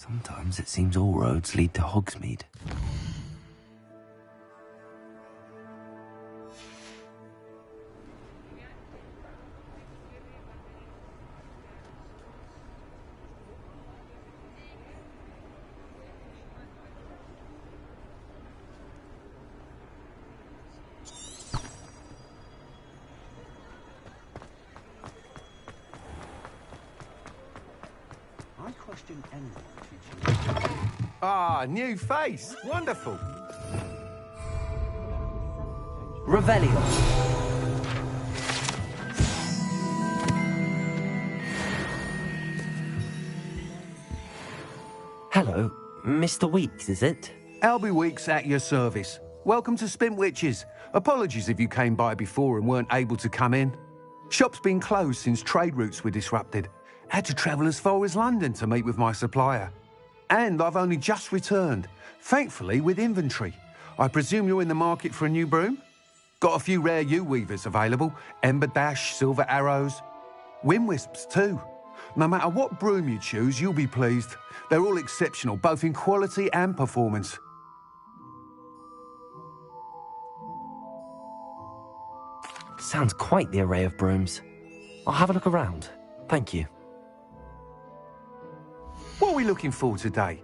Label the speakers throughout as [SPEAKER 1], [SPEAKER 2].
[SPEAKER 1] Sometimes it seems all roads lead to Hogsmeade.
[SPEAKER 2] Ah, new face. Wonderful.
[SPEAKER 1] Revelio. Hello, Mr. Weeks, is it?
[SPEAKER 2] Albie Weeks at your service. Welcome to Spintwitches. Apologies if you came by before and weren't able to come in. Shop's been closed since trade routes were disrupted. Had to travel as far as London to meet with my supplier. And I've only just returned, thankfully with inventory. I presume you're in the market for a new broom? Got a few rare yew-weavers available. Ember Dash, Silver Arrows. Wind Wisps too. No matter what broom you choose, you'll be pleased. They're all exceptional, both in quality and performance.
[SPEAKER 1] Sounds quite the array of brooms. I'll have a look around. Thank you.
[SPEAKER 2] What are we looking for today?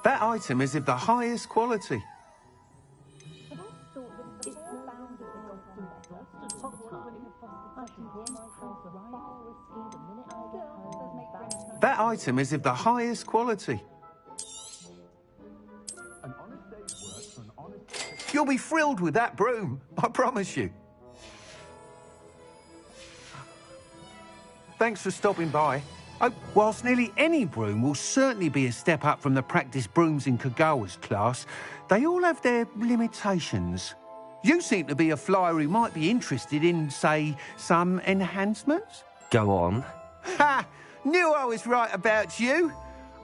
[SPEAKER 2] That item is of the highest quality. That item is of the highest quality. You'll be thrilled with that broom, I promise you. Thanks for stopping by. Oh, whilst nearly any broom will certainly be a step up from the practice brooms in Kagawa's class, they all have their limitations. You seem to be a flyer who might be interested in, say, some enhancements?
[SPEAKER 1] Go on.
[SPEAKER 2] Ha! Knew I was right about you.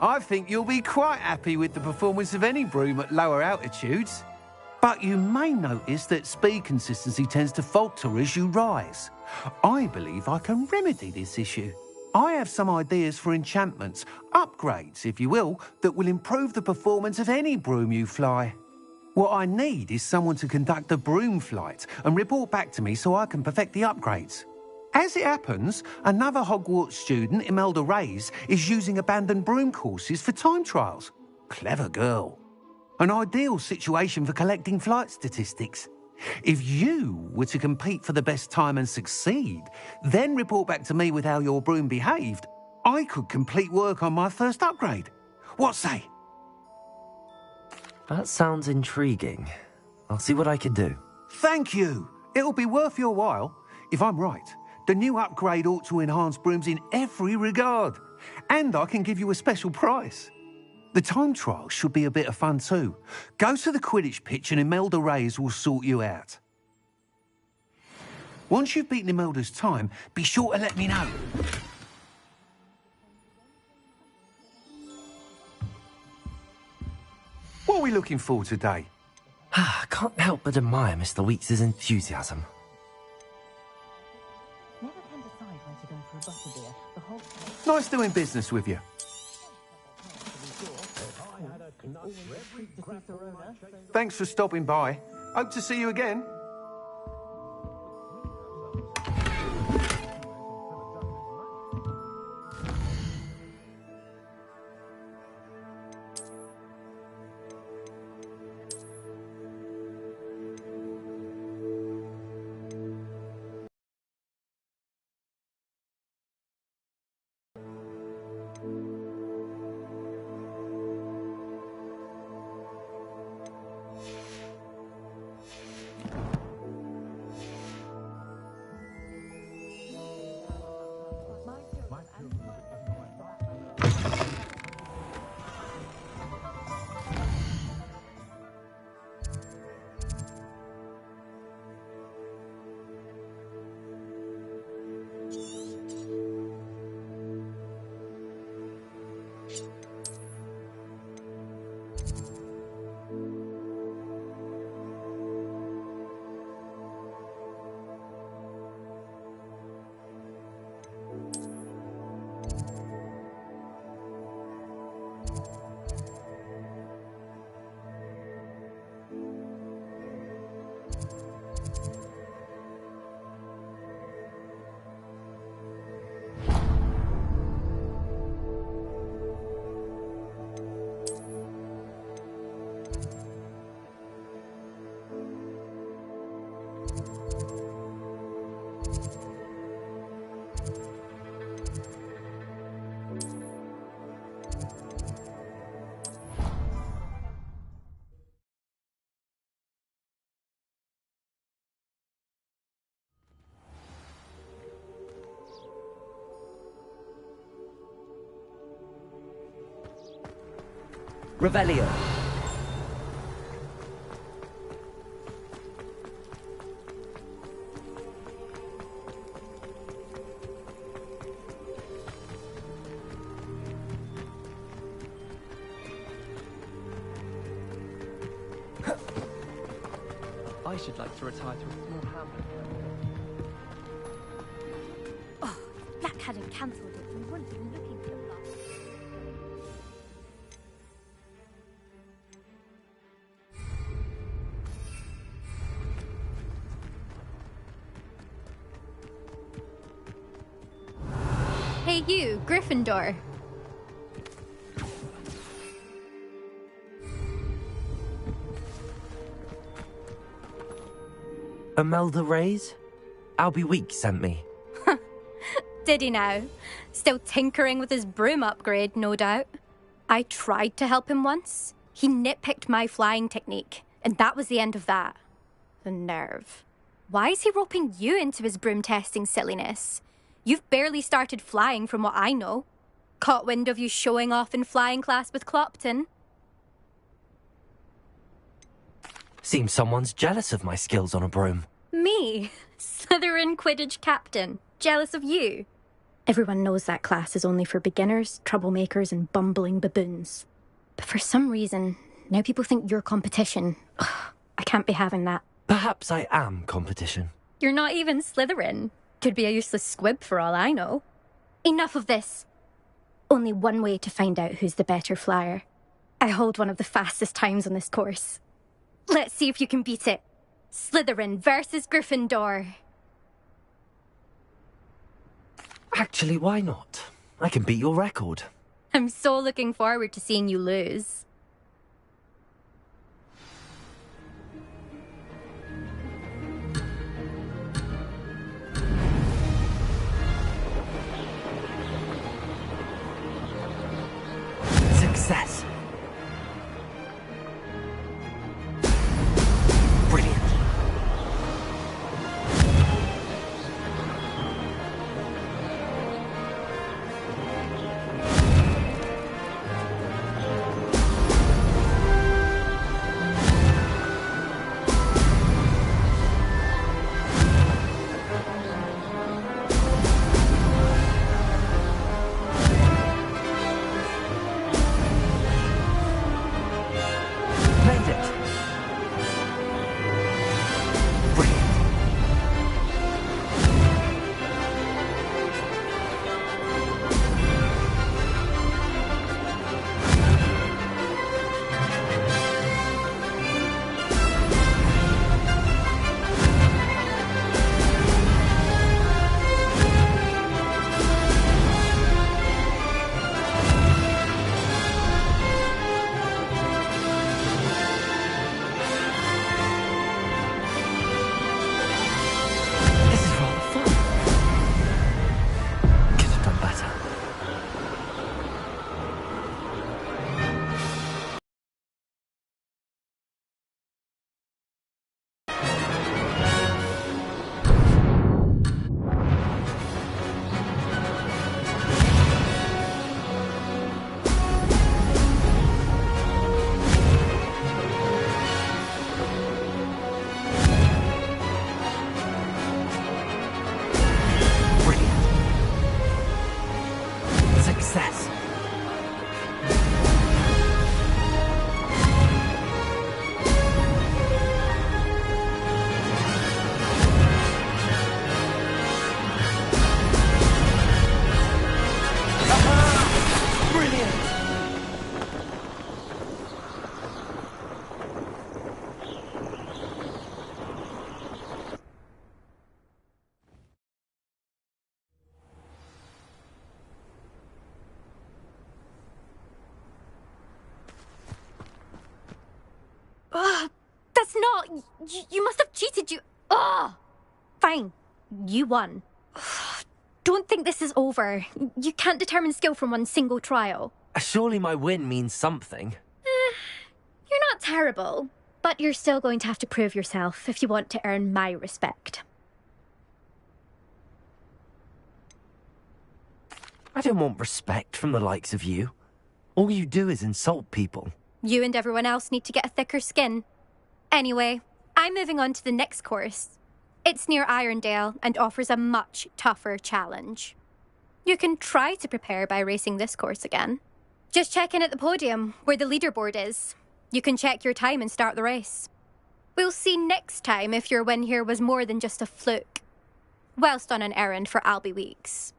[SPEAKER 2] I think you'll be quite happy with the performance of any broom at lower altitudes. But you may notice that speed consistency tends to falter as you rise. I believe I can remedy this issue. I have some ideas for enchantments, upgrades, if you will, that will improve the performance of any broom you fly. What I need is someone to conduct a broom flight and report back to me so I can perfect the upgrades. As it happens, another Hogwarts student, Imelda Reyes, is using abandoned broom courses for time trials. Clever girl. An ideal situation for collecting flight statistics. If you were to compete for the best time and succeed, then report back to me with how your broom behaved, I could complete work on my first upgrade. What say?
[SPEAKER 1] That sounds intriguing. I'll see what I can do.
[SPEAKER 2] Thank you. It'll be worth your while. If I'm right, the new upgrade ought to enhance brooms in every regard. And I can give you a special price. The time trial should be a bit of fun too. Go to the Quidditch pitch and Imelda Reyes will sort you out. Once you've beaten Imelda's time, be sure to let me know. What are we looking for today?
[SPEAKER 1] I can't help but admire Mr. Weeks' enthusiasm.
[SPEAKER 3] Never can decide when to go for a butterbeer. The whole
[SPEAKER 2] Nice doing business with you. Thanks for stopping by. Hope to see you again.
[SPEAKER 1] Revelio.
[SPEAKER 4] I should like to retire to a small hamlet.
[SPEAKER 5] Oh, Black hadn't cancelled it. We weren't even looking for them last. Hey you, Gryffindor.
[SPEAKER 1] Imelda Reyes? Albie Week sent me.
[SPEAKER 5] Did he now? Still tinkering with his broom upgrade, no doubt. I tried to help him once. He nitpicked my flying technique, and that was the end of that. The nerve. Why is he roping you into his broom testing silliness? You've barely started flying from what I know. Caught wind of you showing off in flying class with Clopton.
[SPEAKER 1] Seems someone's jealous of my skills on a broom.
[SPEAKER 5] Me? Slytherin Quidditch captain. Jealous of you? Everyone knows that class is only for beginners, troublemakers, and bumbling baboons. But for some reason, now people think you're competition. Ugh, I can't be having that.
[SPEAKER 1] Perhaps I am competition.
[SPEAKER 5] You're not even Slytherin. Could be a useless squib for all I know. Enough of this. Only one way to find out who's the better flyer. I hold one of the fastest times on this course. Let's see if you can beat it. Slytherin versus Gryffindor.
[SPEAKER 1] Actually, why not? I can beat your record.
[SPEAKER 5] I'm so looking forward to seeing you lose.
[SPEAKER 1] Success. Brilliant. Made it. Brilliant. This is rather fun. Could have done better. Brilliant. Success. Brilliant.
[SPEAKER 5] Ugh, that's not... You must have cheated, you... Ugh! Fine. You won. Ugh, don't think this is over. You can't determine skill from one single trial.
[SPEAKER 1] Surely my win means something.
[SPEAKER 5] You're not terrible, but you're still going to have to prove yourself if you want to earn my respect.
[SPEAKER 1] I don't want respect from the likes of you. All you do is insult people.
[SPEAKER 5] You and everyone else need to get a thicker skin. Anyway, I'm moving on to the next course. It's near Irondale and offers a much tougher challenge. You can try to prepare by racing this course again. Just check in at the podium, where the leaderboard is. You can check your time and start the race. We'll see next time if your win here was more than just a fluke. Whilst on an errand for Albie Weeks.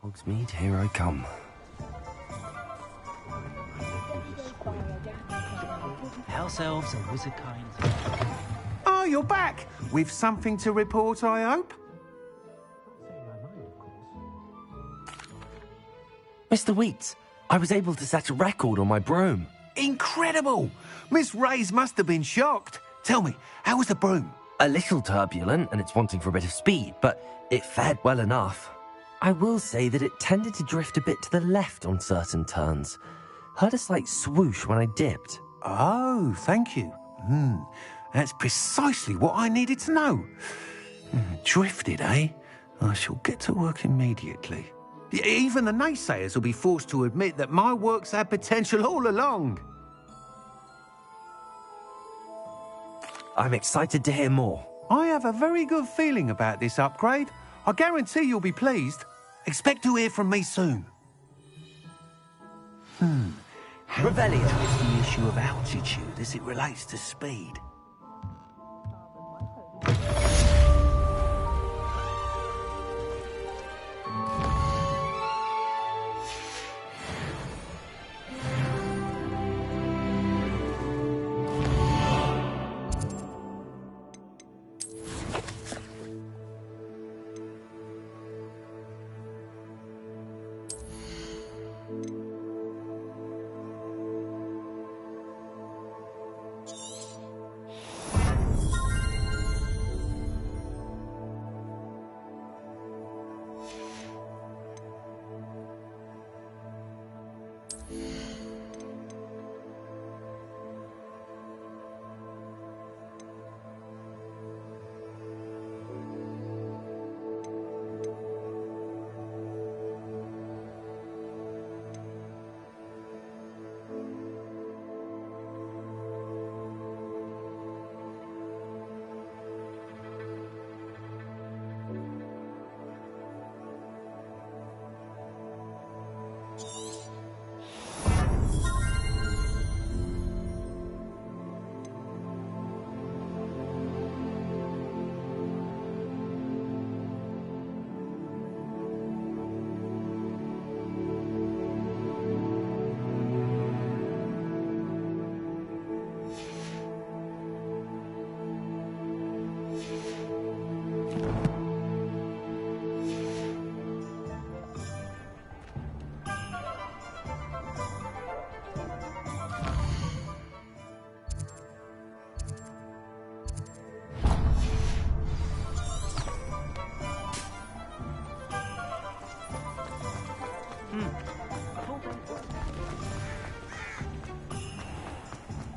[SPEAKER 1] Hogsmeade, here I come.
[SPEAKER 4] House elves and wizard kind.
[SPEAKER 2] Oh, you're back! With something to report, I hope?
[SPEAKER 1] Mr. Wheats, I was able to set a record on my broom.
[SPEAKER 2] Incredible! Miss Reyes must have been shocked. Tell me, how was the broom?
[SPEAKER 1] A little turbulent and it's wanting for a bit of speed, but it fared well enough. I will say that it tended to drift a bit to the left on certain turns. Heard a slight swoosh when I dipped.
[SPEAKER 2] Oh, thank you. That's precisely what I needed to know. Drifted, eh? I shall get to work immediately. Even the naysayers will be forced to admit that my work's had potential all along.
[SPEAKER 1] I'm excited to hear more.
[SPEAKER 2] I have a very good feeling about this upgrade. I guarantee you'll be pleased. Expect to hear from me soon. How
[SPEAKER 1] Revelio.
[SPEAKER 2] is the issue of altitude as it relates to speed?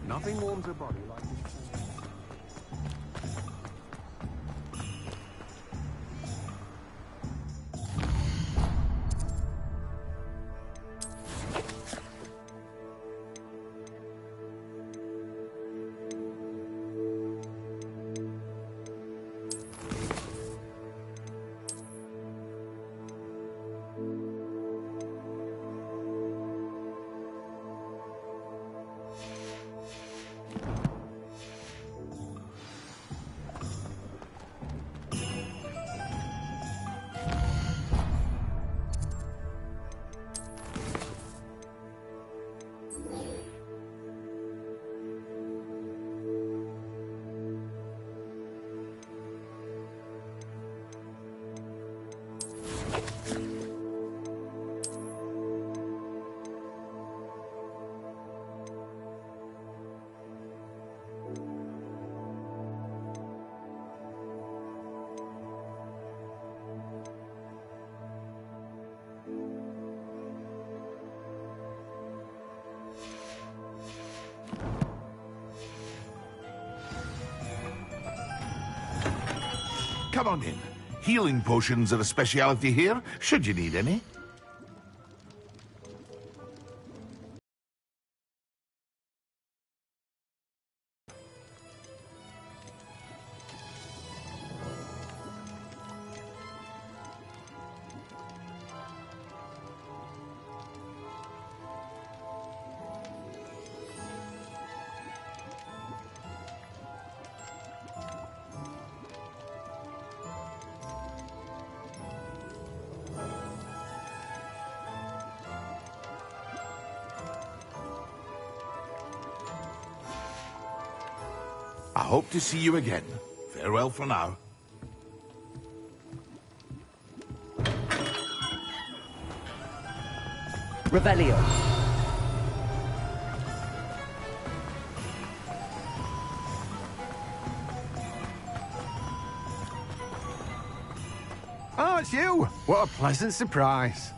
[SPEAKER 2] Nothing warms a body like this.
[SPEAKER 6] Come on in. Healing potions are a speciality here, should you need any. I hope to see you again. Farewell for now.
[SPEAKER 1] Revelio.
[SPEAKER 2] Oh, it's you! What a pleasant surprise.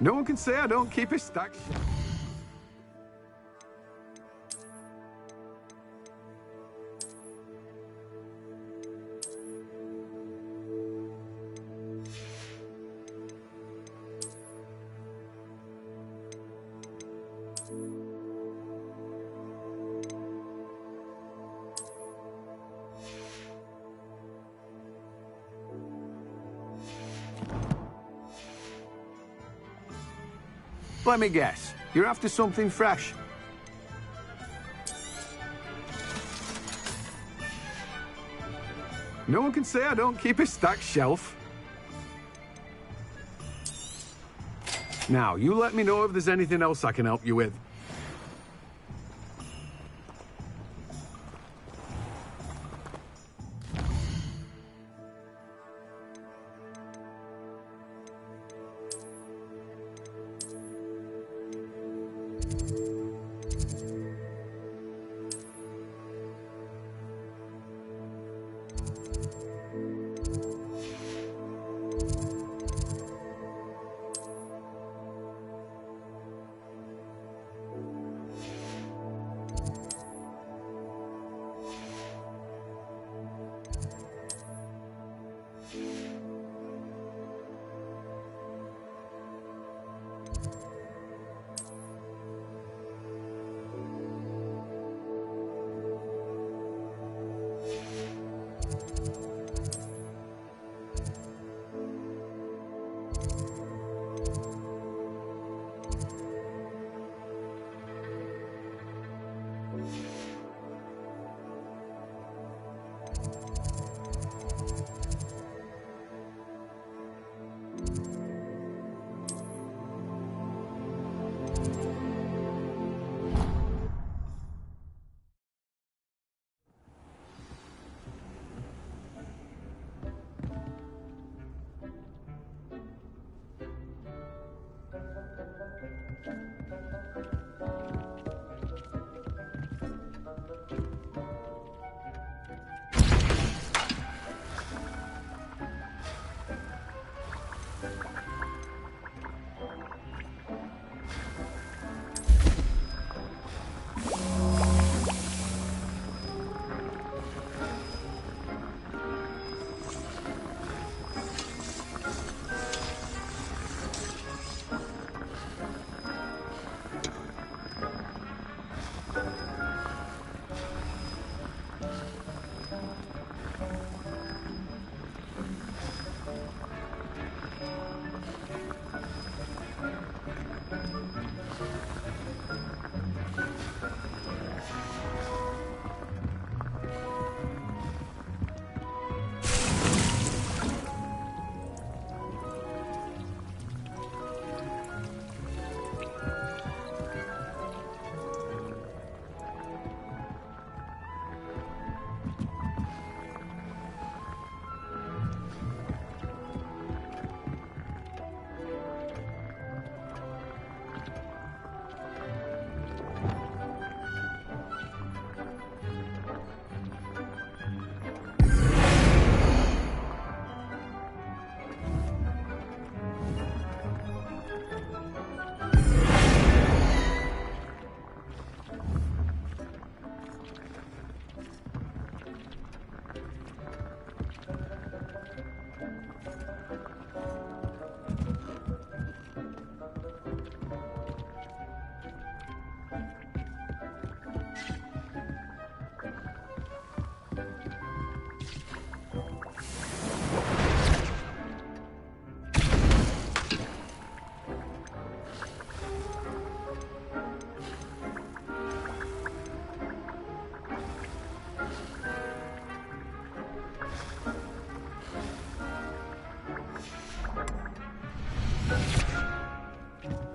[SPEAKER 2] No one can say I don't keep a stack. Let me guess. You're after something fresh. No one can say I don't keep a stacked shelf. Now, you let me know if there's anything else I can help you with.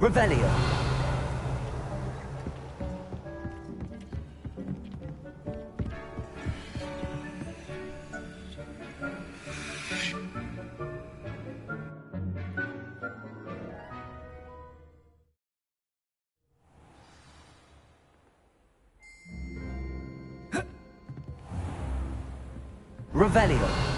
[SPEAKER 1] Revelio. Revelio.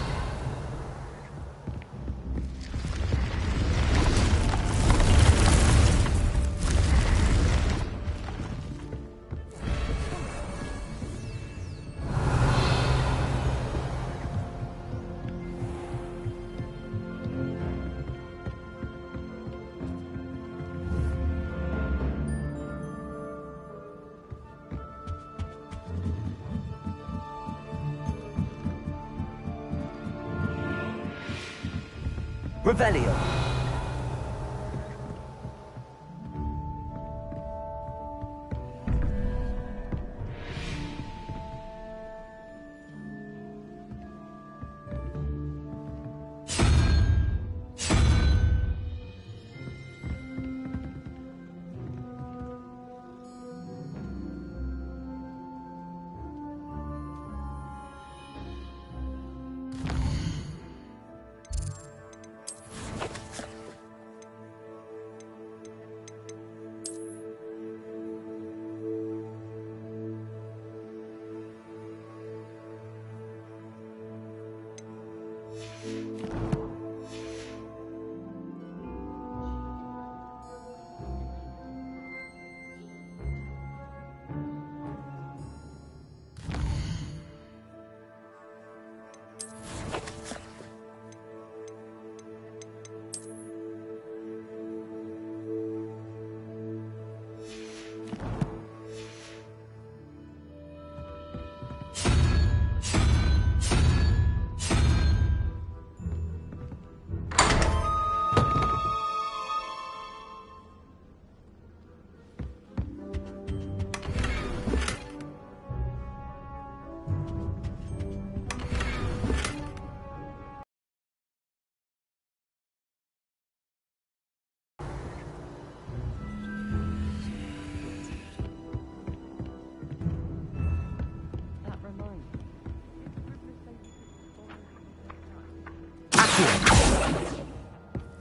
[SPEAKER 1] Revelio.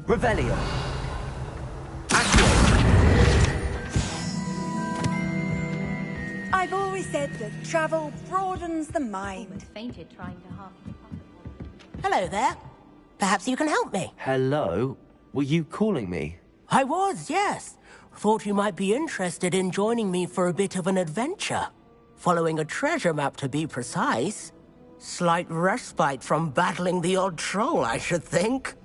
[SPEAKER 1] Revelio.
[SPEAKER 7] I've always said that travel broadens the mind.
[SPEAKER 3] Almost fainted trying to half the
[SPEAKER 8] Hello there. Perhaps you can help me.
[SPEAKER 1] Hello? Were you calling me?
[SPEAKER 8] I was, yes. Thought you might be interested in joining me for a bit of an adventure. Following a treasure map, to be precise. Slight respite from battling the odd troll, I should think.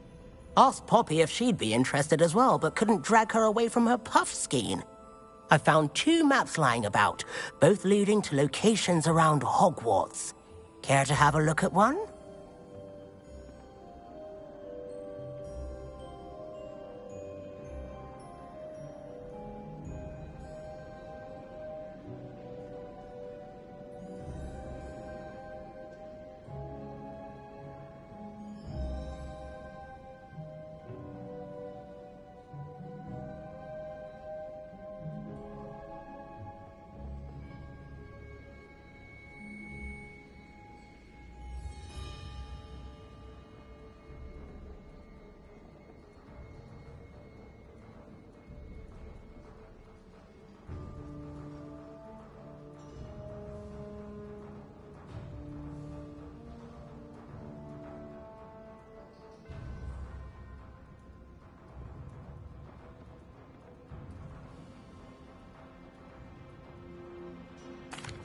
[SPEAKER 8] Asked Poppy if she'd be interested as well, but couldn't drag her away from her puff skein. I found 2 maps lying about, both leading to locations around Hogwarts. Care to have a look at one?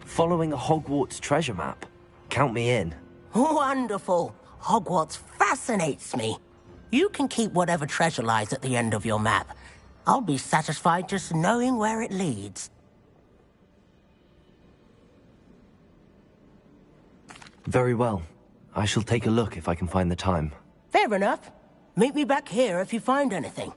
[SPEAKER 1] Following a Hogwarts treasure map. Count me in.
[SPEAKER 8] Wonderful. Hogwarts fascinates me. You can keep whatever treasure lies at the end of your map. I'll be satisfied just knowing where it leads.
[SPEAKER 1] Very well. I shall take a look if I can find the time.
[SPEAKER 8] Fair enough. Meet me back here if you find anything.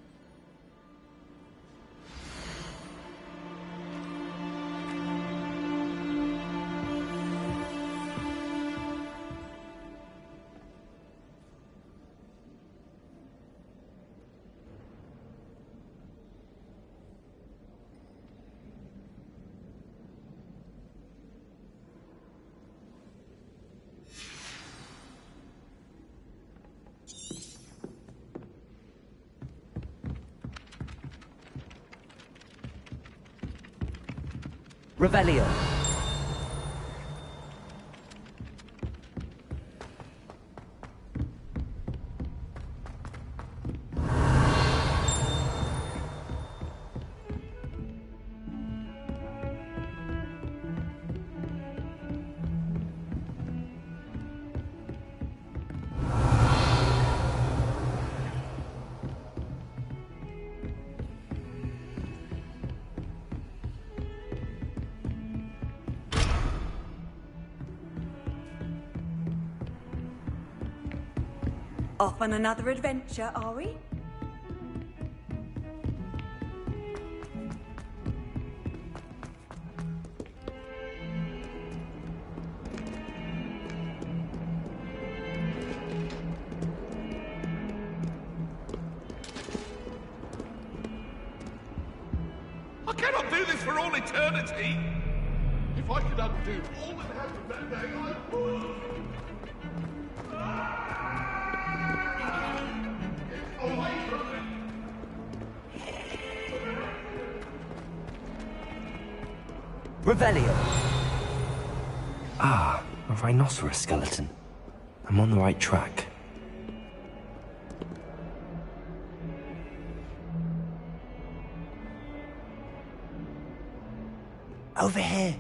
[SPEAKER 1] Revelio.
[SPEAKER 7] Off on another adventure, are we?
[SPEAKER 6] I cannot do this for all eternity. If I could undo all that happened that day, I would. Get away from me.
[SPEAKER 1] Revelio. Ah, a rhinoceros skeleton. I'm on the right track.
[SPEAKER 8] Over here.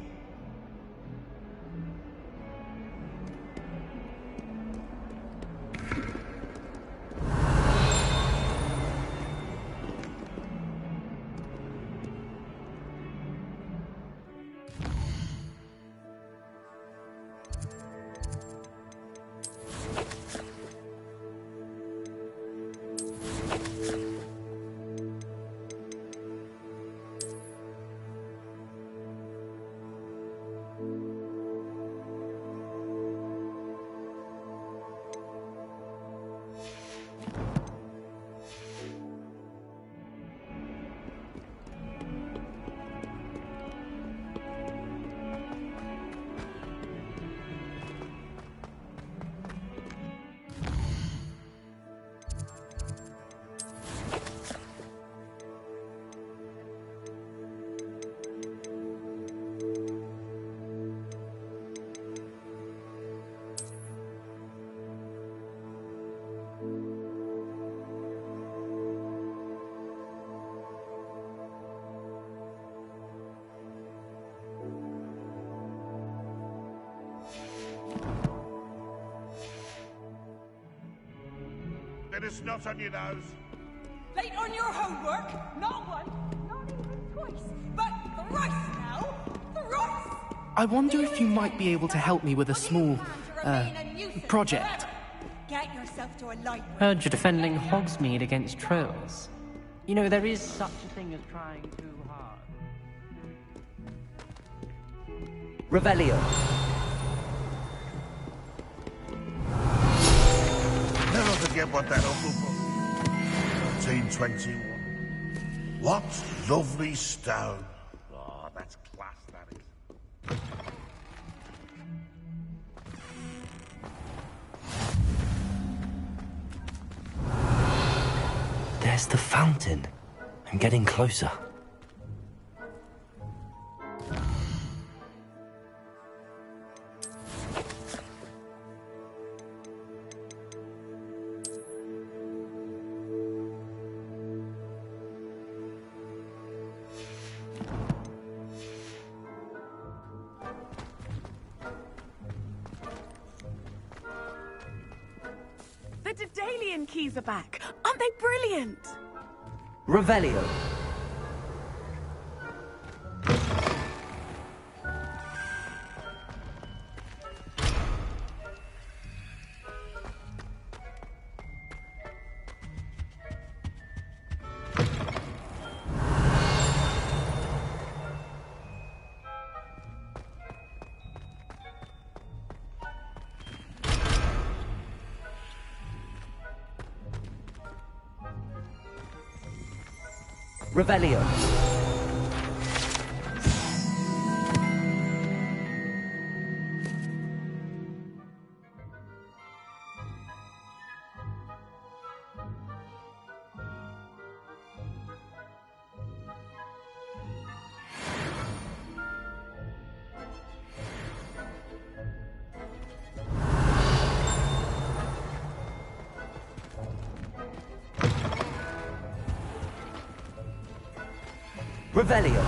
[SPEAKER 6] There is snot on your nose.
[SPEAKER 7] Late on your homework? Not once, not even twice, but thrice now. Thrice!
[SPEAKER 9] I wonder if you might be able to help me with a small, project.
[SPEAKER 7] Get yourself to a library.
[SPEAKER 4] Heard you're defending Hogsmeade against trolls. You know, there is such a thing as trying too hard.
[SPEAKER 1] Revelio.
[SPEAKER 6] Never forget what that uncle put. 1921. What lovely stone. Oh, that's class, that is.
[SPEAKER 1] There's the fountain. I'm getting closer.
[SPEAKER 10] The Daedalian keys are back. Aren't they brilliant?
[SPEAKER 1] Revelio. Revelio. Revelio.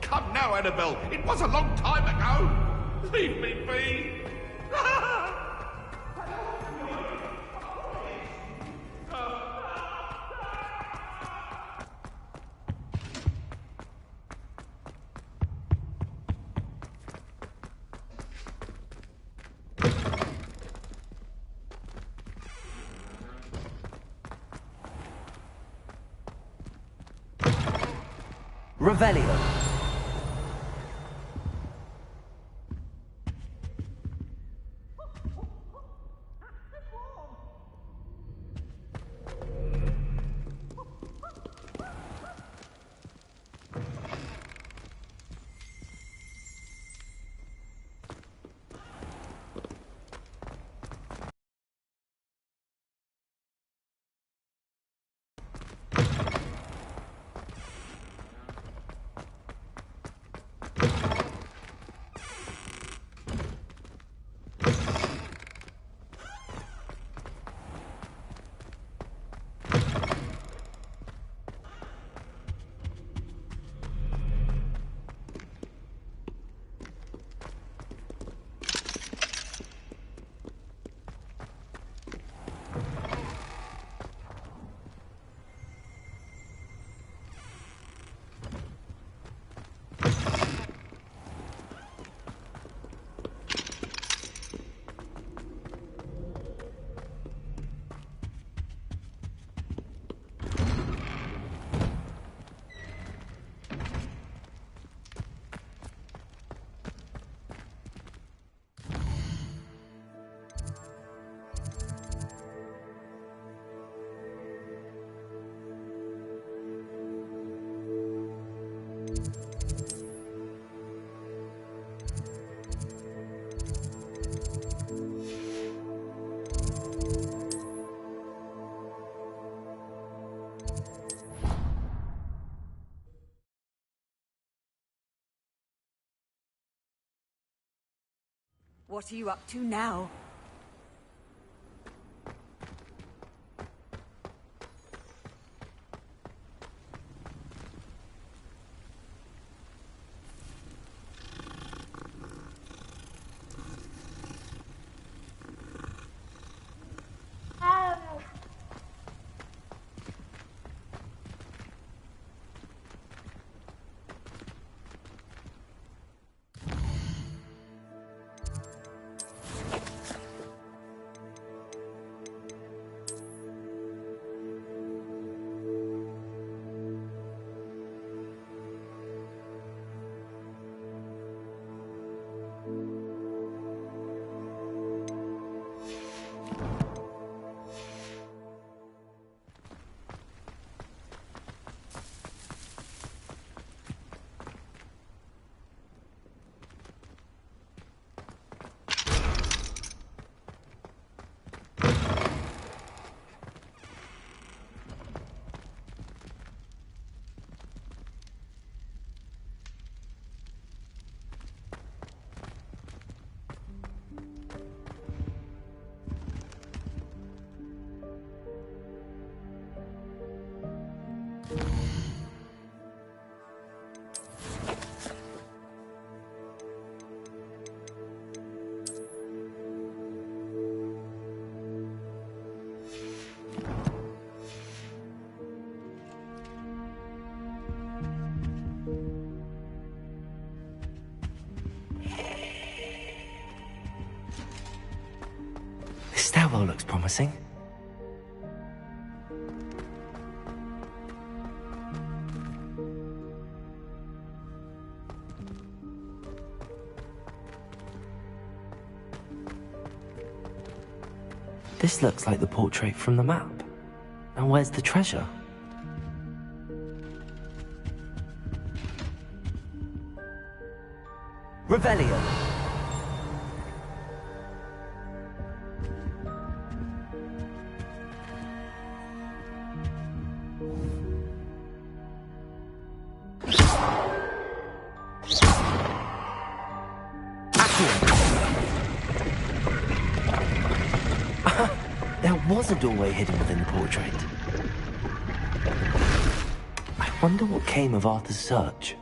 [SPEAKER 6] Come now, Annabelle. It was a long time ago. Leave me be.
[SPEAKER 1] Revelio.
[SPEAKER 7] What are you up to now?
[SPEAKER 1] This stairwell looks promising. This looks like the portrait from the map. Now where's the treasure? Revelio! There was a doorway hidden within the portrait. I wonder what came of Arthur's search.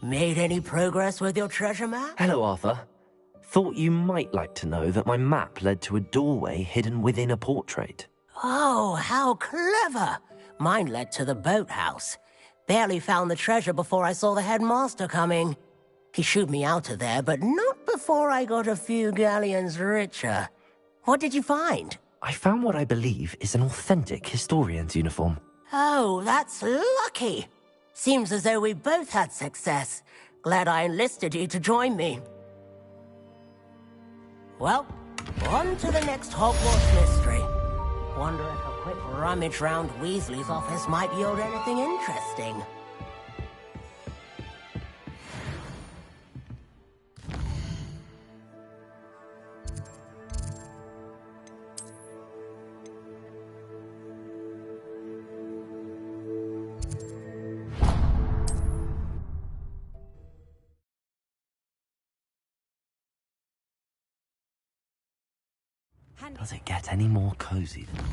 [SPEAKER 8] Made any progress with your treasure map?
[SPEAKER 1] Hello, Arthur. Thought you might like to know that my map led to a doorway hidden within a portrait.
[SPEAKER 8] Oh, how clever! Mine led to the boathouse. Barely found the treasure before I saw the headmaster coming. He shooed me out of there, but not before I got a few galleons richer. What did you find?
[SPEAKER 1] I found what I believe is an authentic historian's uniform.
[SPEAKER 8] Oh, that's lucky. Seems as though we both had success. Glad I enlisted you to join me. Well, on to the next Hogwarts mystery. Wonder if a quick rummage round Weasley's office might yield anything interesting.
[SPEAKER 1] Does it get any more cozy than...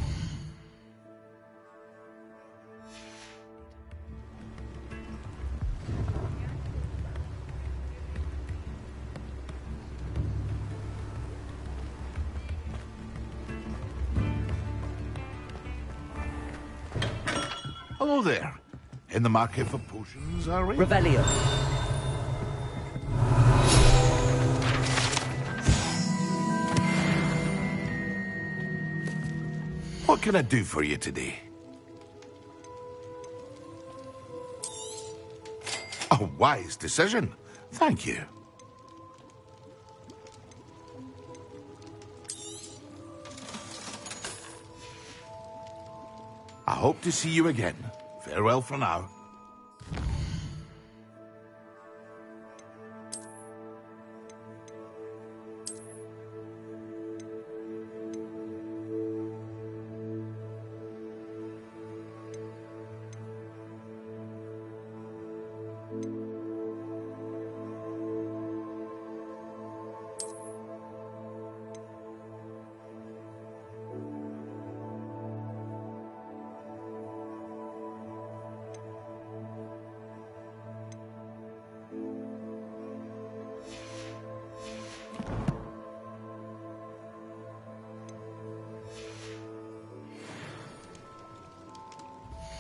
[SPEAKER 6] Hello there. In the market for potions, are we?
[SPEAKER 1] Revelio.
[SPEAKER 6] What can I do for you today? A wise decision. Thank you. I hope to see you again. Farewell for now.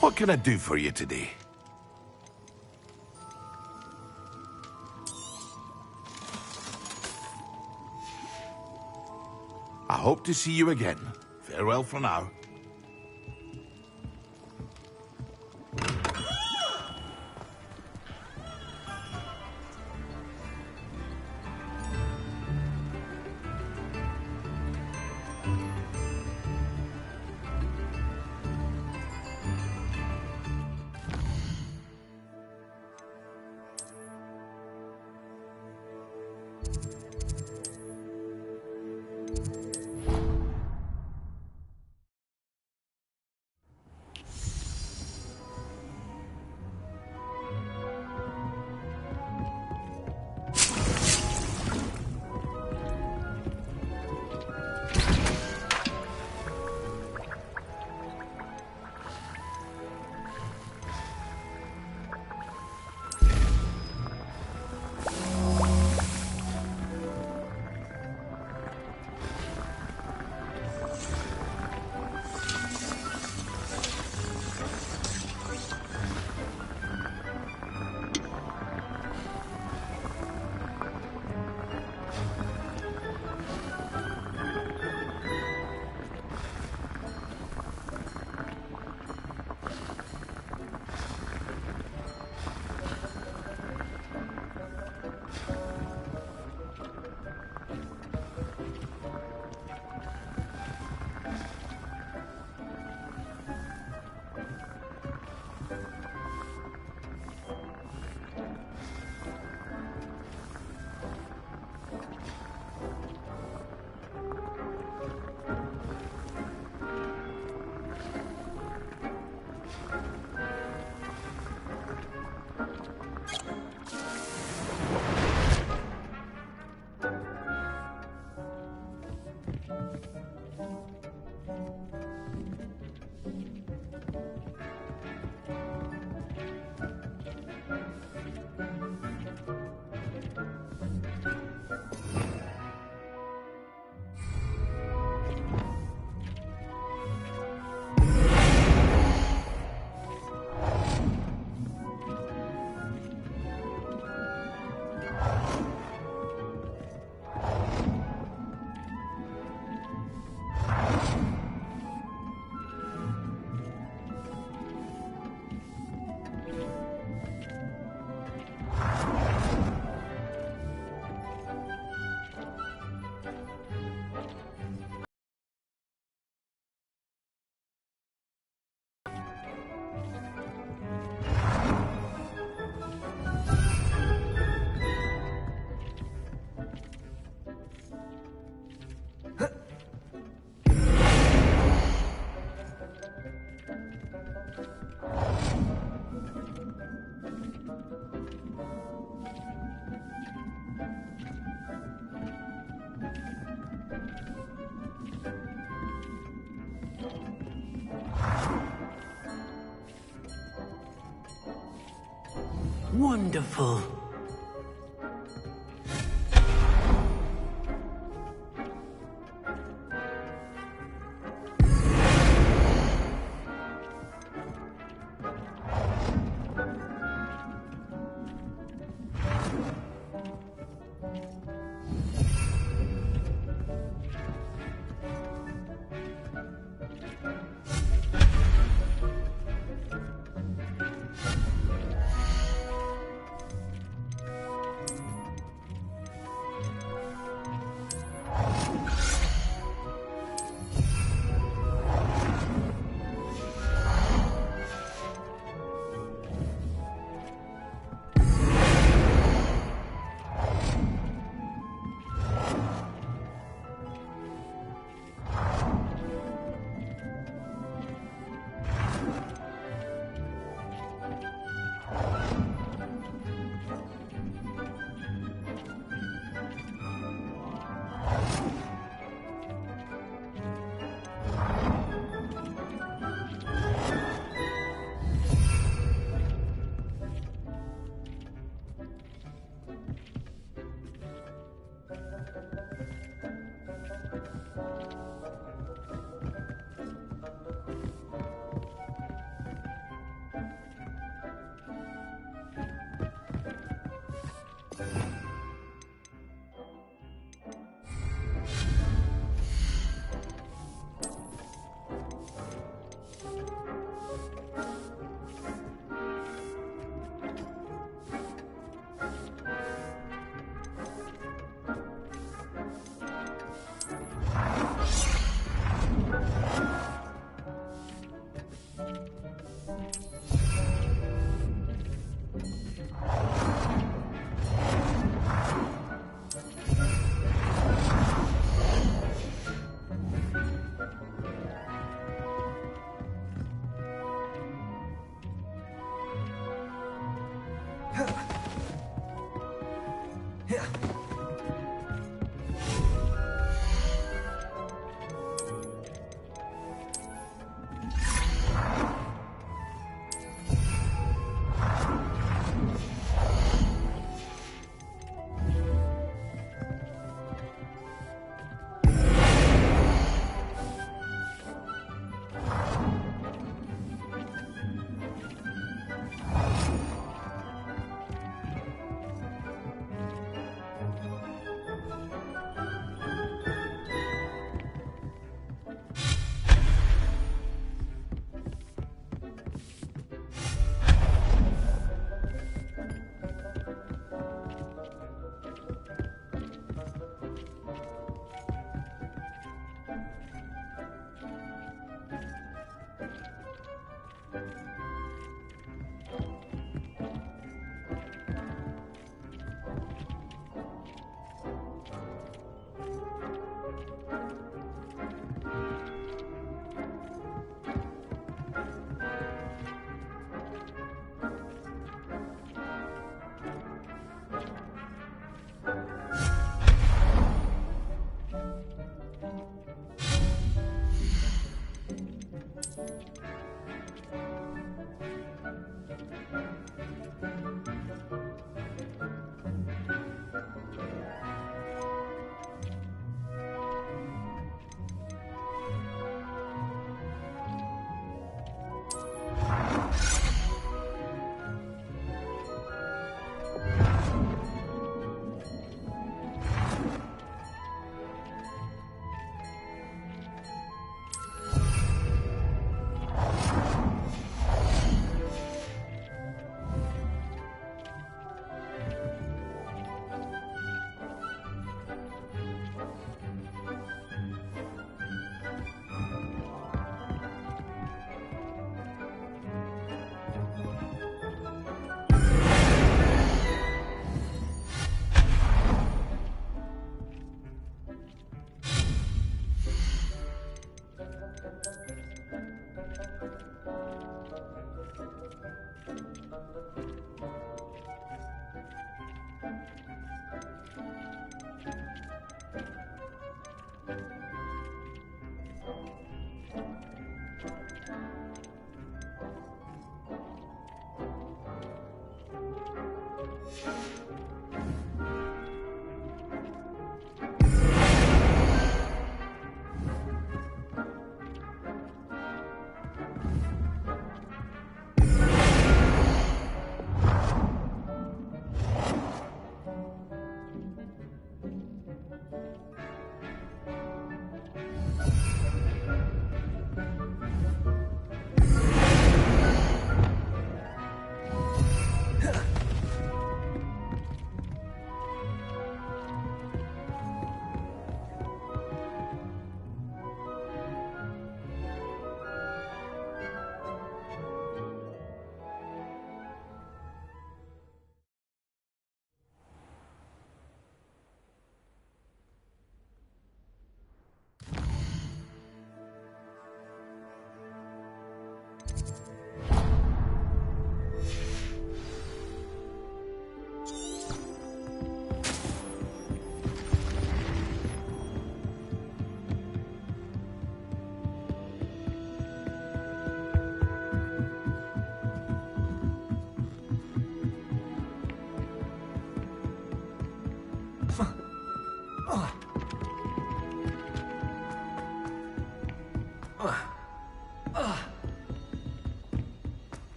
[SPEAKER 6] What can I do for you today? I I hope to see you again. Farewell for now.
[SPEAKER 8] Wonderful.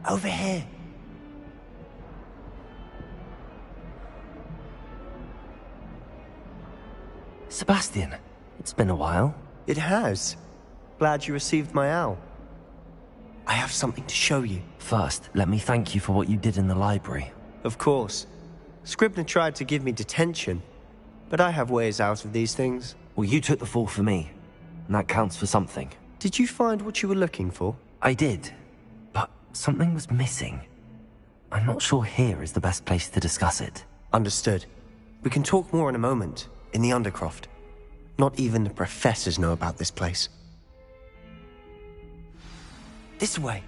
[SPEAKER 11] Over here.
[SPEAKER 1] Sebastian, it's been a while.
[SPEAKER 11] It has. Glad you received my owl. I have something to show you.
[SPEAKER 1] First, let me thank you for what you did in the library.
[SPEAKER 11] Of course. Scribner tried to give me detention, but I have ways out of these things.
[SPEAKER 1] Well, you took the fall for me, and that counts for something.
[SPEAKER 11] Did you find what you were looking for?
[SPEAKER 1] I did, but something was missing. I'm not sure here is the best place to discuss it.
[SPEAKER 11] Understood. We can talk more in a moment, in the Undercroft. Not even the professors know about this place. This way.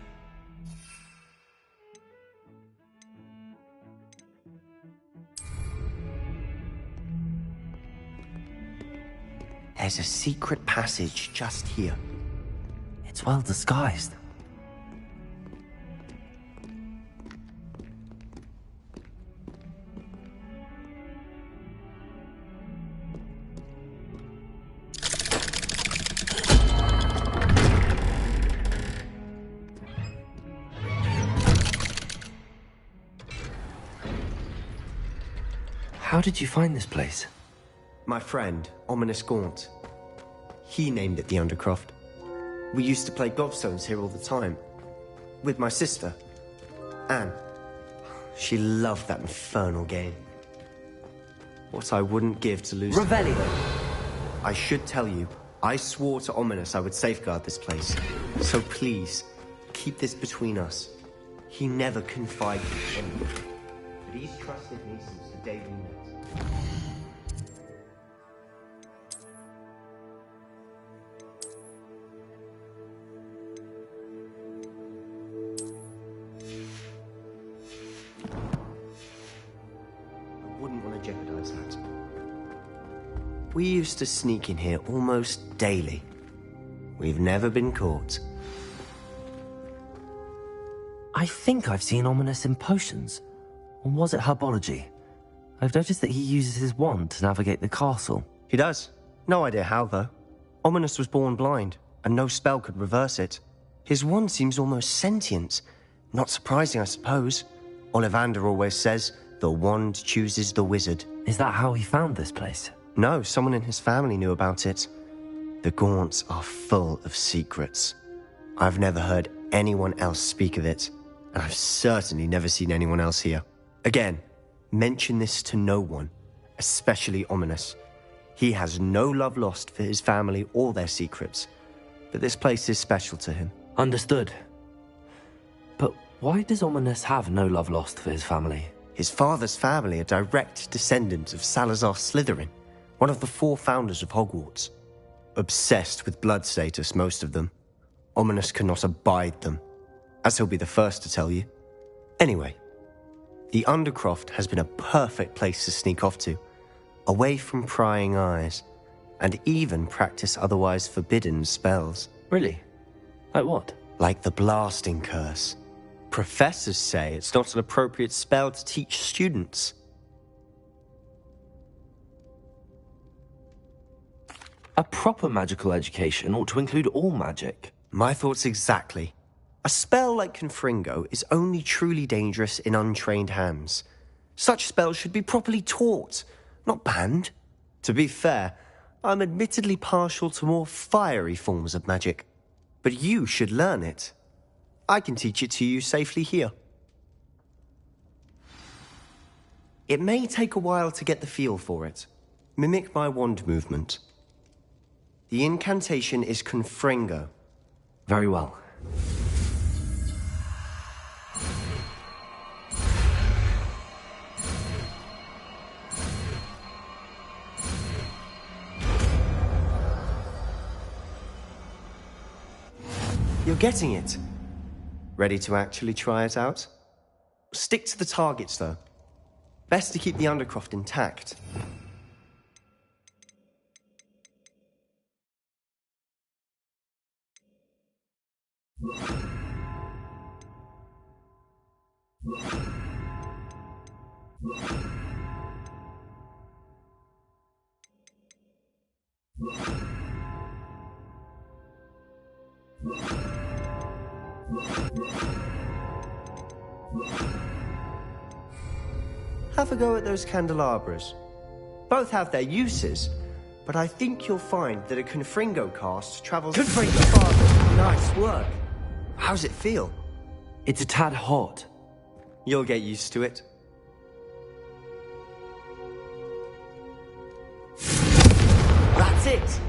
[SPEAKER 11] There's a secret passage just here.
[SPEAKER 1] It's well disguised. How did you find this place?
[SPEAKER 11] My friend, Ominous Gaunt. He named it the Undercroft. We used to play gobstones here all the time. With my sister, Anne. She loved that infernal game. What I wouldn't give to lose...
[SPEAKER 1] Revelio!
[SPEAKER 11] I should tell you, I swore to Ominous I would safeguard this place. So please, keep this between us. He never confided in anyone. But he's trusted me since the day we met. Jeopardize that. We used to sneak in here almost daily. We've never been caught.
[SPEAKER 1] I think I've seen Ominous in potions. Or was it herbology? I've noticed that he uses his wand to navigate the castle.
[SPEAKER 11] He does. No idea how, though. Ominous was born blind, and no spell could reverse it. His wand seems almost sentient. Not surprising, I suppose. Ollivander always says, the wand chooses the wizard.
[SPEAKER 1] Is that how he found this place?
[SPEAKER 11] No, someone in his family knew about it. The Gaunts are full of secrets. I've never heard anyone else speak of it, and I've certainly never seen anyone else here. Again, mention this to no one, especially Ominous. He has no love lost for his family or their secrets, but this place is special to him.
[SPEAKER 1] Understood. But why does Ominous have no love lost for his family?
[SPEAKER 11] His father's family are direct descendants of Salazar Slytherin, one of the 4 founders of Hogwarts. Obsessed with blood status, most of them. Ominous cannot abide them, as he'll be the first to tell you. Anyway, the Undercroft has been a perfect place to sneak off to, away from prying eyes, and even practice otherwise forbidden spells.
[SPEAKER 1] Really? Like what?
[SPEAKER 11] Like the Blasting Curse. Professors say it's not an appropriate spell to teach students.
[SPEAKER 1] A proper magical education ought to include all magic.
[SPEAKER 11] My thoughts exactly. A spell like Confringo is only truly dangerous in untrained hands. Such spells should be properly taught, not banned. To be fair, I'm admittedly partial to more fiery forms of magic. But you should learn it. I can teach it to you safely here. It may take a while to get the feel for it. Mimic my wand movement. The incantation is Confringo.
[SPEAKER 1] Very well.
[SPEAKER 11] You're getting it. Ready to actually try it out? Stick to the targets, though. Best to keep the Undercroft intact. Have a go at those candelabras. Both have their uses, but I think you'll find that a Confringo cast travels farther. Nice work. How's it feel?
[SPEAKER 1] It's a tad hot.
[SPEAKER 11] You'll get used to it. That's
[SPEAKER 8] it!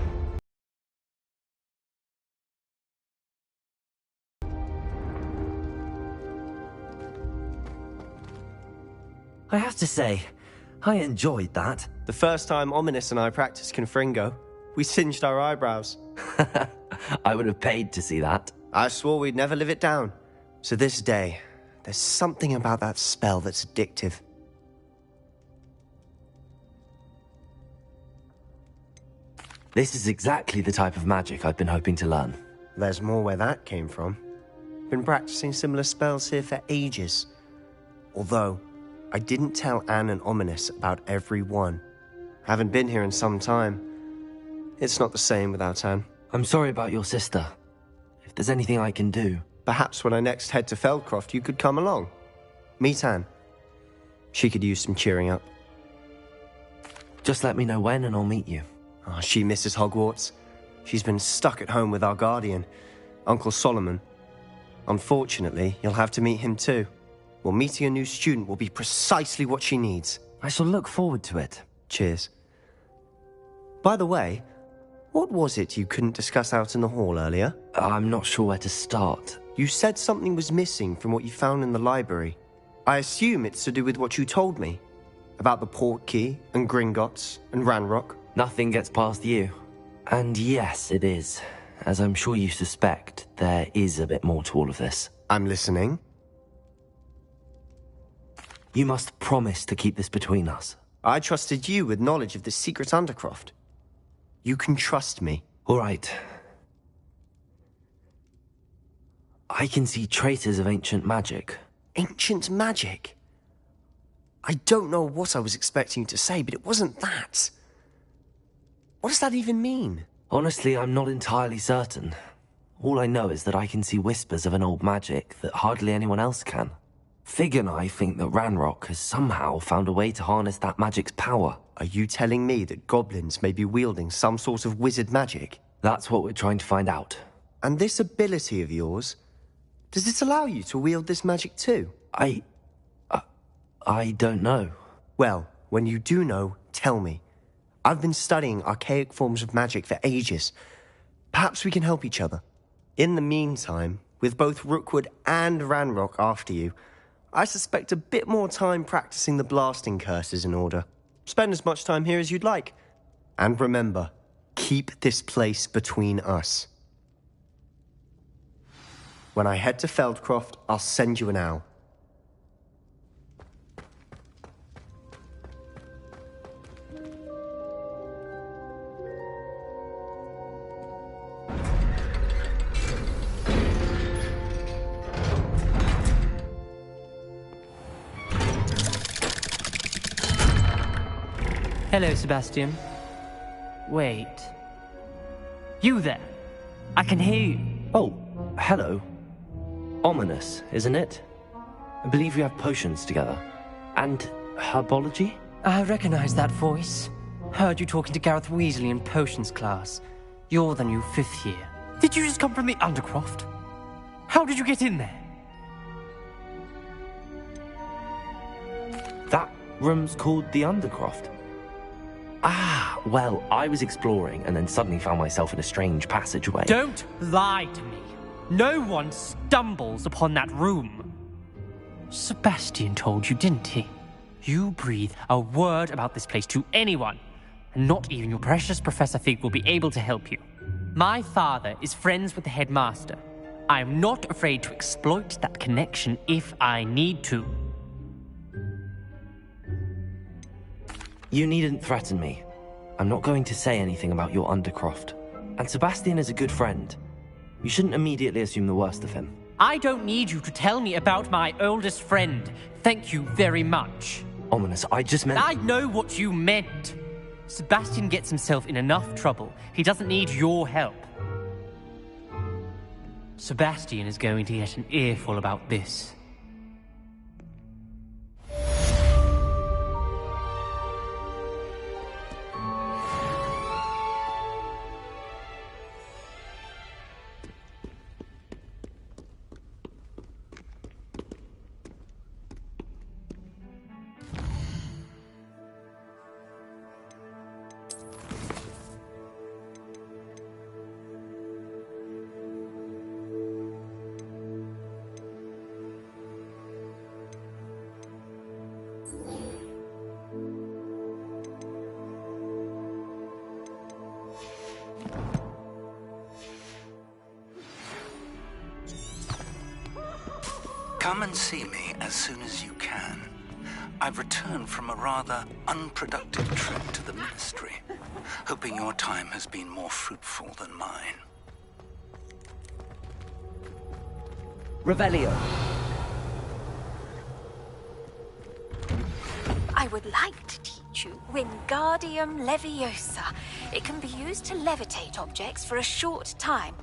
[SPEAKER 1] I have to say, I enjoyed that.
[SPEAKER 11] The first time Ominous and I practiced Confringo, we singed our eyebrows.
[SPEAKER 1] I would have paid to see that.
[SPEAKER 11] I swore we'd never live it down. So this day, there's something about that spell that's addictive.
[SPEAKER 1] This is exactly the type of magic I've been hoping to learn.
[SPEAKER 11] There's more where that came from. Been practicing similar spells here for ages. Although, I didn't tell Anne and Ominous about every one. Haven't been here in some time. It's not the same without Anne.
[SPEAKER 1] I'm sorry about your sister. If there's anything I can do...
[SPEAKER 11] Perhaps when I next head to Feldcroft, you could come along. Meet Anne. She could use some cheering up.
[SPEAKER 1] Just let me know when and I'll meet you.
[SPEAKER 11] Oh, she misses Hogwarts. She's been stuck at home with our guardian, Uncle Solomon. Unfortunately, you'll have to meet him too. Well, meeting a new student will be precisely what she needs.
[SPEAKER 1] I shall look forward to it.
[SPEAKER 11] Cheers. By the way, what was it you couldn't discuss out in the hall earlier?
[SPEAKER 1] I'm not sure where to start.
[SPEAKER 11] You said something was missing from what you found in the library. I assume it's to do with what you told me. About the Portkey, and Gringotts, and Ranrock.
[SPEAKER 1] Nothing gets past you. And yes, it is. As I'm sure you suspect, there is a bit more to all of this.
[SPEAKER 11] I'm listening.
[SPEAKER 1] You must promise to keep this between us.
[SPEAKER 11] I trusted you with knowledge of the secret Undercroft. You can trust me.
[SPEAKER 1] All right. I can see traces of ancient magic.
[SPEAKER 11] Ancient magic? I don't know what I was expecting you to say, but it wasn't that. What does that even mean?
[SPEAKER 1] Honestly, I'm not entirely certain. All I know is that I can see whispers of an old magic that hardly anyone else can. Fig and I think that Ranrock has somehow found a way to harness that magic's power.
[SPEAKER 11] Are you telling me that goblins may be wielding some sort of wizard magic?
[SPEAKER 1] That's what we're trying to find out.
[SPEAKER 11] And this ability of yours, does it allow you to wield this magic too?
[SPEAKER 1] I don't know.
[SPEAKER 11] Well, when you do know, tell me. I've been studying archaic forms of magic for ages. Perhaps we can help each other. In the meantime, with both Rookwood and Ranrock after you, I suspect a bit more time practicing the blasting curse is in order. Spend as much time here as you'd like. And remember, keep this place between us. When I head to Feldcroft, I'll send you an owl.
[SPEAKER 4] Hello, Sebastian. Wait. You there? I can hear you.
[SPEAKER 1] Oh, hello. Ominous, isn't it? I believe we have potions together. And herbology?
[SPEAKER 4] I recognize that voice. Heard you talking to Gareth Weasley in potions class. You're the new 5th year. Did you just come from the Undercroft? How did you get in there?
[SPEAKER 1] That room's called the Undercroft. Ah, well, I was exploring and then suddenly found myself in a strange passageway.
[SPEAKER 4] Don't lie to me. No one stumbles upon that room. Sebastian told you, didn't he? You breathe a word about this place to anyone, and not even your precious Professor Fig will be able to help you. My father is friends with the headmaster. I am not afraid to exploit that connection if I need to.
[SPEAKER 1] You needn't threaten me. I'm not going to say anything about your Undercroft. And Sebastian is a good friend. You shouldn't immediately assume the worst of him.
[SPEAKER 4] I don't need you to tell me about my oldest friend. Thank you very much.
[SPEAKER 1] Ominous, I just meant...
[SPEAKER 4] I know what you meant. Sebastian gets himself in enough trouble. He doesn't need your help. Sebastian is going to get an earful about this.
[SPEAKER 12] Come and see me as soon as you can. I've returned from a rather unproductive trip to the Ministry, hoping your time has been more fruitful than mine.
[SPEAKER 1] Revelio.
[SPEAKER 3] I would like to teach you Wingardium Leviosa. It can be used to levitate objects for a short time.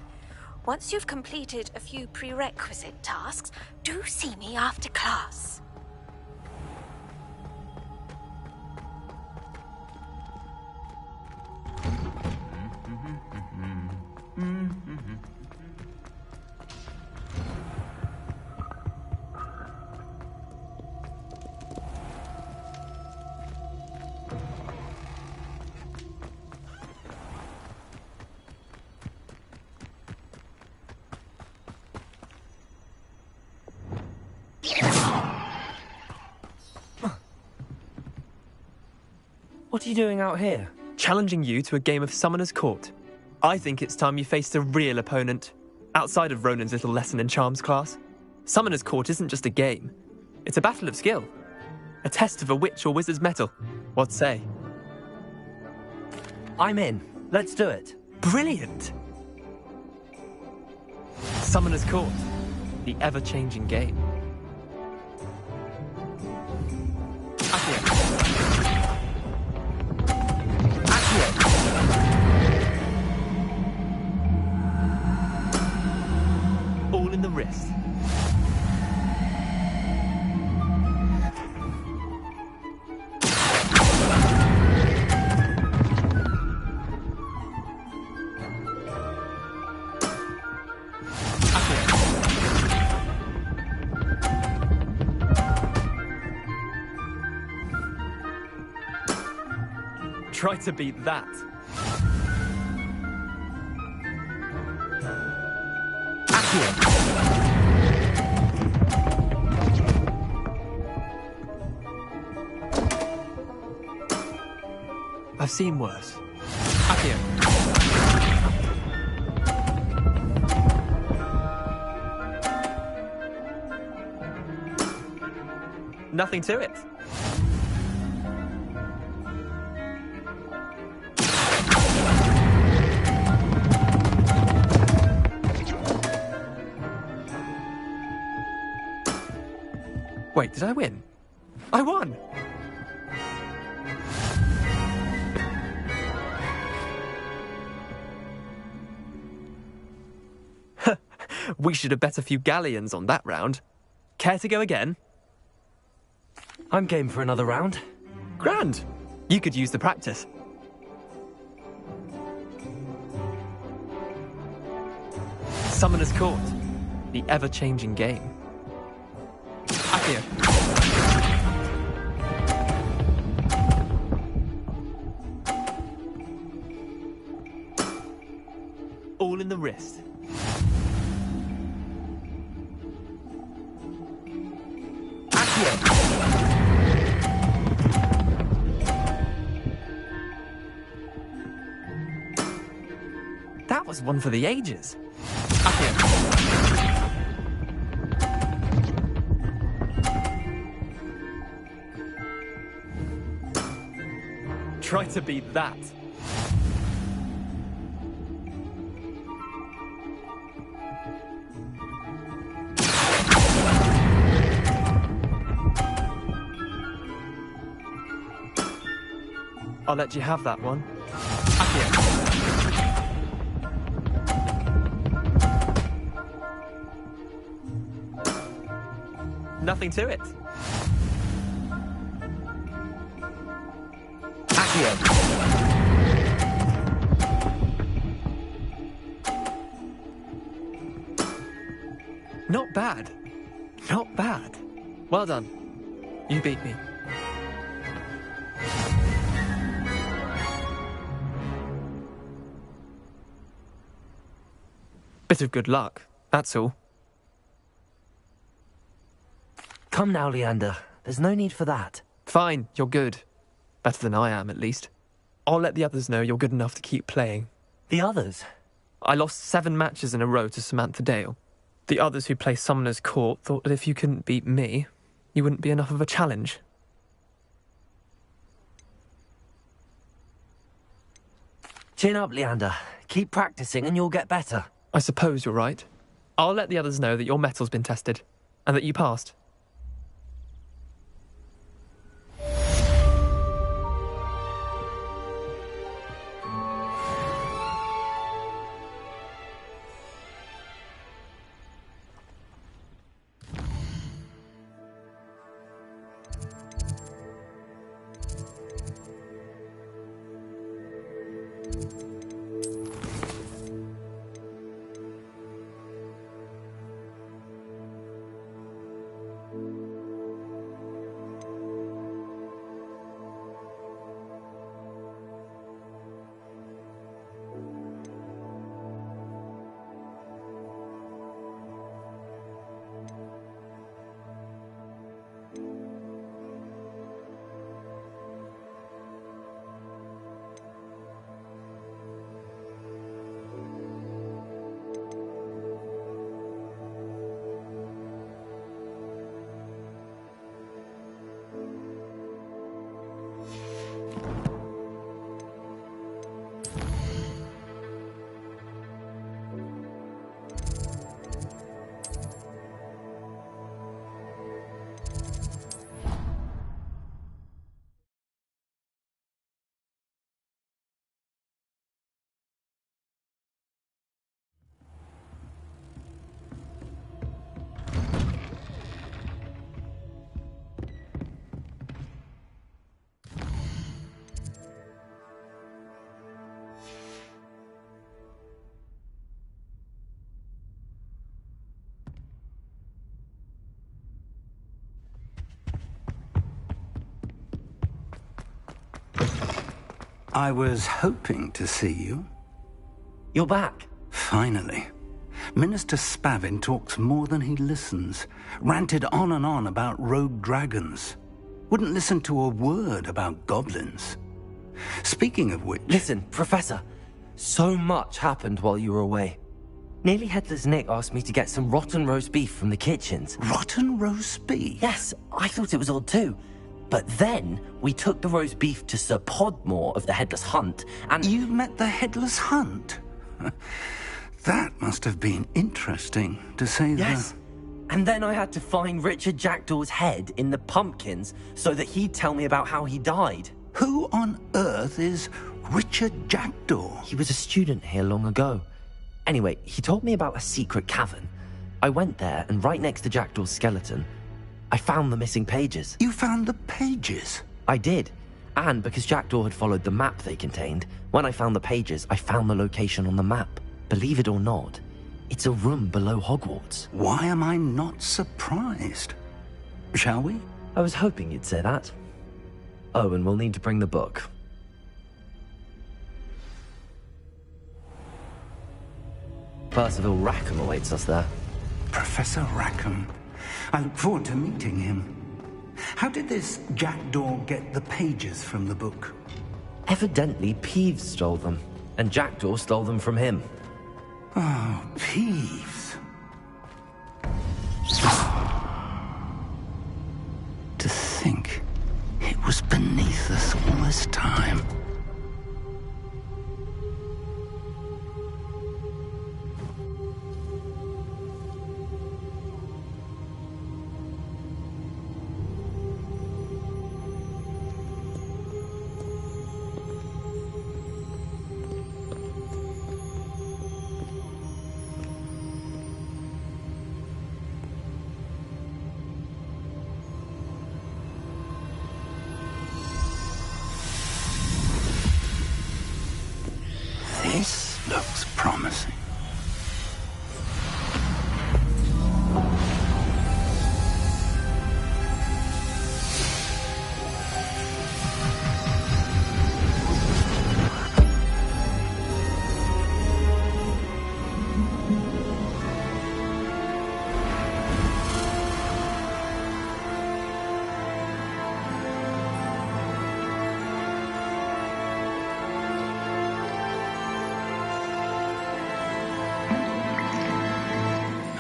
[SPEAKER 3] Once you've completed a few prerequisite tasks, do see me after class.
[SPEAKER 1] What are you doing out here?
[SPEAKER 9] Challenging you to a game of Summoner's Court. I think it's time you faced a real opponent, outside of Ronan's little lesson in charms class. Summoner's Court isn't just a game. It's a battle of skill. A test of a witch or wizard's mettle. What say?
[SPEAKER 1] I'm in. Let's do it.
[SPEAKER 9] Brilliant! Summoner's Court. The ever-changing game. Accio. All in the wrist. Try to beat that. I've seen worse. Accio. Nothing to it. Wait, did I win? I won! We should have bet a few galleons on that round. Care to go again?
[SPEAKER 1] I'm game for another round.
[SPEAKER 9] Grand! You could use the practice. Summoner's Court. The ever-changing game. Accio. All in the wrist. That was one for the ages. Try to beat that. I'll let you have that one. Nothing to it. Not bad. Not bad. Well done. You beat me. Bit of good luck, that's all.
[SPEAKER 1] Come now, Leander. There's no need for that.
[SPEAKER 9] Fine, you're good. Better than I am, at least. I'll let the others know you're good enough to keep playing.
[SPEAKER 1] The others?
[SPEAKER 9] I lost 7 matches in a row to Samantha Dale. The others who play Summoner's Court thought that if you couldn't beat me, you wouldn't be enough of a challenge.
[SPEAKER 1] Chin up, Leander. Keep practicing and you'll get better.
[SPEAKER 9] I suppose you're right. I'll let the others know that your metal's been tested, and that you passed.
[SPEAKER 12] I was hoping to see you.
[SPEAKER 1] You're back.
[SPEAKER 12] Finally. Minister Spavin talks more than he listens. Ranted on and on about rogue dragons. Wouldn't listen to a word about goblins. Speaking of which...
[SPEAKER 1] Listen, Professor. So much happened while you were away. Nearly Headless Nick asked me to get some rotten roast beef from the kitchens.
[SPEAKER 12] Rotten roast beef?
[SPEAKER 1] Yes, I thought it was odd too. But then we took the roast beef to Sir Podmore of the Headless Hunt, and...
[SPEAKER 12] You met the Headless Hunt? That must have been interesting, to say the...
[SPEAKER 1] Yes. And then I had to find Richard Jackdaw's head in the pumpkins so that he'd tell me about how he died.
[SPEAKER 12] Who on earth is Richard Jackdaw?
[SPEAKER 1] He was a student here long ago. Anyway, he told me about a secret cavern. I went there, and right next to Jackdaw's skeleton, I found the missing pages.
[SPEAKER 12] You found the pages?
[SPEAKER 1] I did. And because Jackdaw had followed the map they contained, when I found the pages, I found the location on the map. Believe it or not, it's a room below Hogwarts.
[SPEAKER 12] Why am I not surprised? Shall we?
[SPEAKER 1] I was hoping you'd say that. Oh, and we'll need to bring the book. Percival Rackham awaits us there.
[SPEAKER 12] Professor Rackham. I look forward to meeting him. How did this Jackdaw get the pages from the book?
[SPEAKER 1] Evidently, Peeves stole them, and Jackdaw stole them from him.
[SPEAKER 12] Oh, Peeves. To think it was beneath us all this time.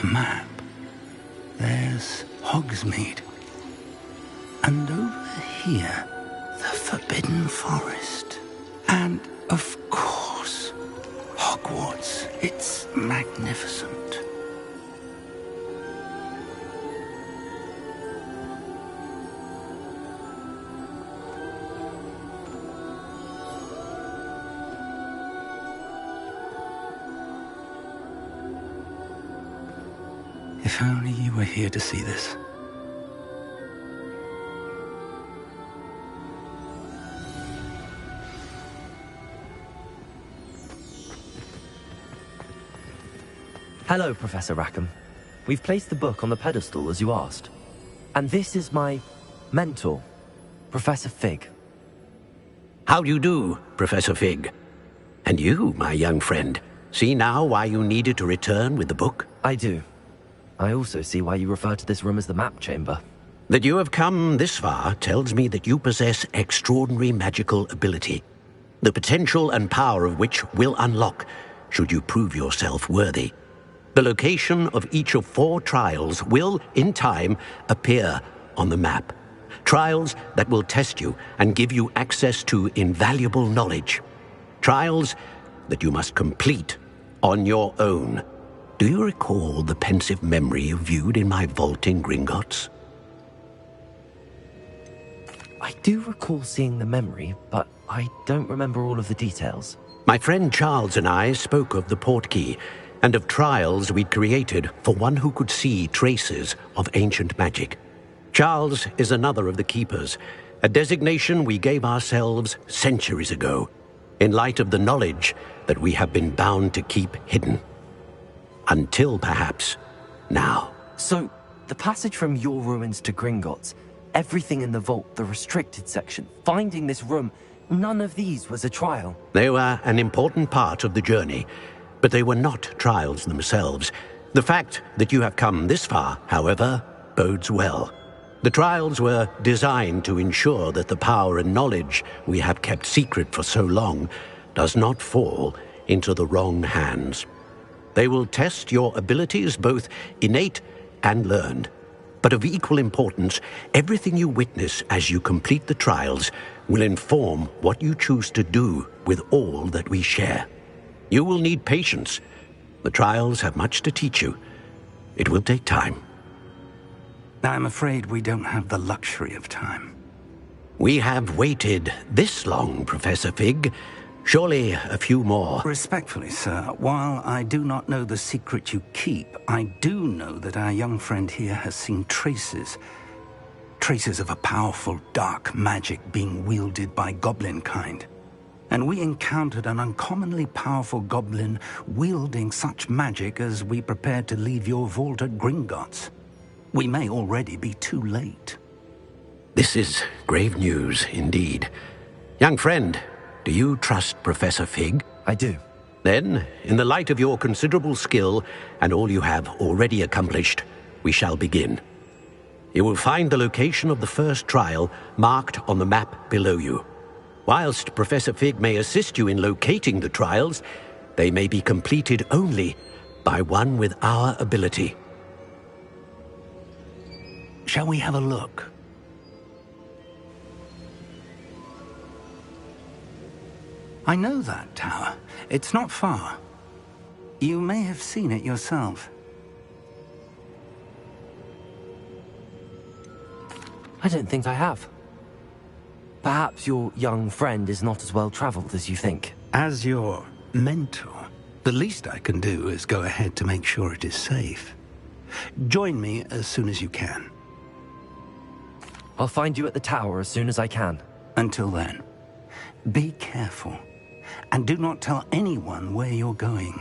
[SPEAKER 12] A map. There's Hogsmeade. And over here, the Forbidden Forest. And, of course, Hogwarts. It's magnificent. If only you were here to see this.
[SPEAKER 1] Hello, Professor Rackham. We've placed the book on the pedestal as you asked. And this is my mentor, Professor Fig.
[SPEAKER 13] How do you do, Professor Fig? And you, my young friend, see now why you needed to return with the book?
[SPEAKER 1] I do. I also see why you refer to this room as the map chamber.
[SPEAKER 13] That you have come this far tells me that you possess extraordinary magical ability, the potential and power of which will unlock should you prove yourself worthy. The location of each of 4 trials will, in time, appear on the map. Trials that will test you and give you access to invaluable knowledge. Trials that you must complete on your own. Do you recall the pensive memory you viewed in my vault in Gringotts?
[SPEAKER 1] I do recall seeing the memory, but I don't remember all of the details.
[SPEAKER 13] My friend Charles and I spoke of the portkey and of trials we'd created for one who could see traces of ancient magic. Charles is another of the keepers, a designation we gave ourselves centuries ago, in light of the knowledge that we have been bound to keep hidden. Until, perhaps, now.
[SPEAKER 1] So, the passage from your ruins to Gringotts, everything in the vault, the restricted section, finding this room, none of these was a trial.
[SPEAKER 13] They were an important part of the journey, but they were not trials themselves. The fact that you have come this far, however, bodes well. The trials were designed to ensure that the power and knowledge we have kept secret for so long does not fall into the wrong hands. They will test your abilities, both innate and learned. But of equal importance, everything you witness as you complete the trials will inform what you choose to do with all that we share. You will need patience. The trials have much to teach you. It will take time.
[SPEAKER 12] I'm afraid we don't have the luxury of time.
[SPEAKER 13] We have waited this long, Professor Fig. Surely a few more.
[SPEAKER 12] Respectfully, sir, while I do not know the secret you keep, I do know that our young friend here has seen traces of a powerful dark magic being wielded by goblin kind. And we encountered an uncommonly powerful goblin wielding such magic as we prepared to leave your vault at Gringotts. We may already be too late.
[SPEAKER 13] This is grave news indeed. Young friend, do you trust Professor Fig?
[SPEAKER 1] I do.
[SPEAKER 13] Then, in the light of your considerable skill and all you have already accomplished, we shall begin. You will find the location of the first trial marked on the map below you. Whilst Professor Fig may assist you in locating the trials, they may be completed only by one with our ability.
[SPEAKER 12] Shall we have a look? I know that tower. It's not far. You may have seen it yourself.
[SPEAKER 1] I don't think I have. Perhaps your young friend is not as well traveled as you think.
[SPEAKER 12] As your mentor, the least I can do is go ahead to make sure it is safe. Join me as soon as you can.
[SPEAKER 1] I'll find you at the tower as soon as I can.
[SPEAKER 12] Until then, be careful. And do not tell anyone where you're going.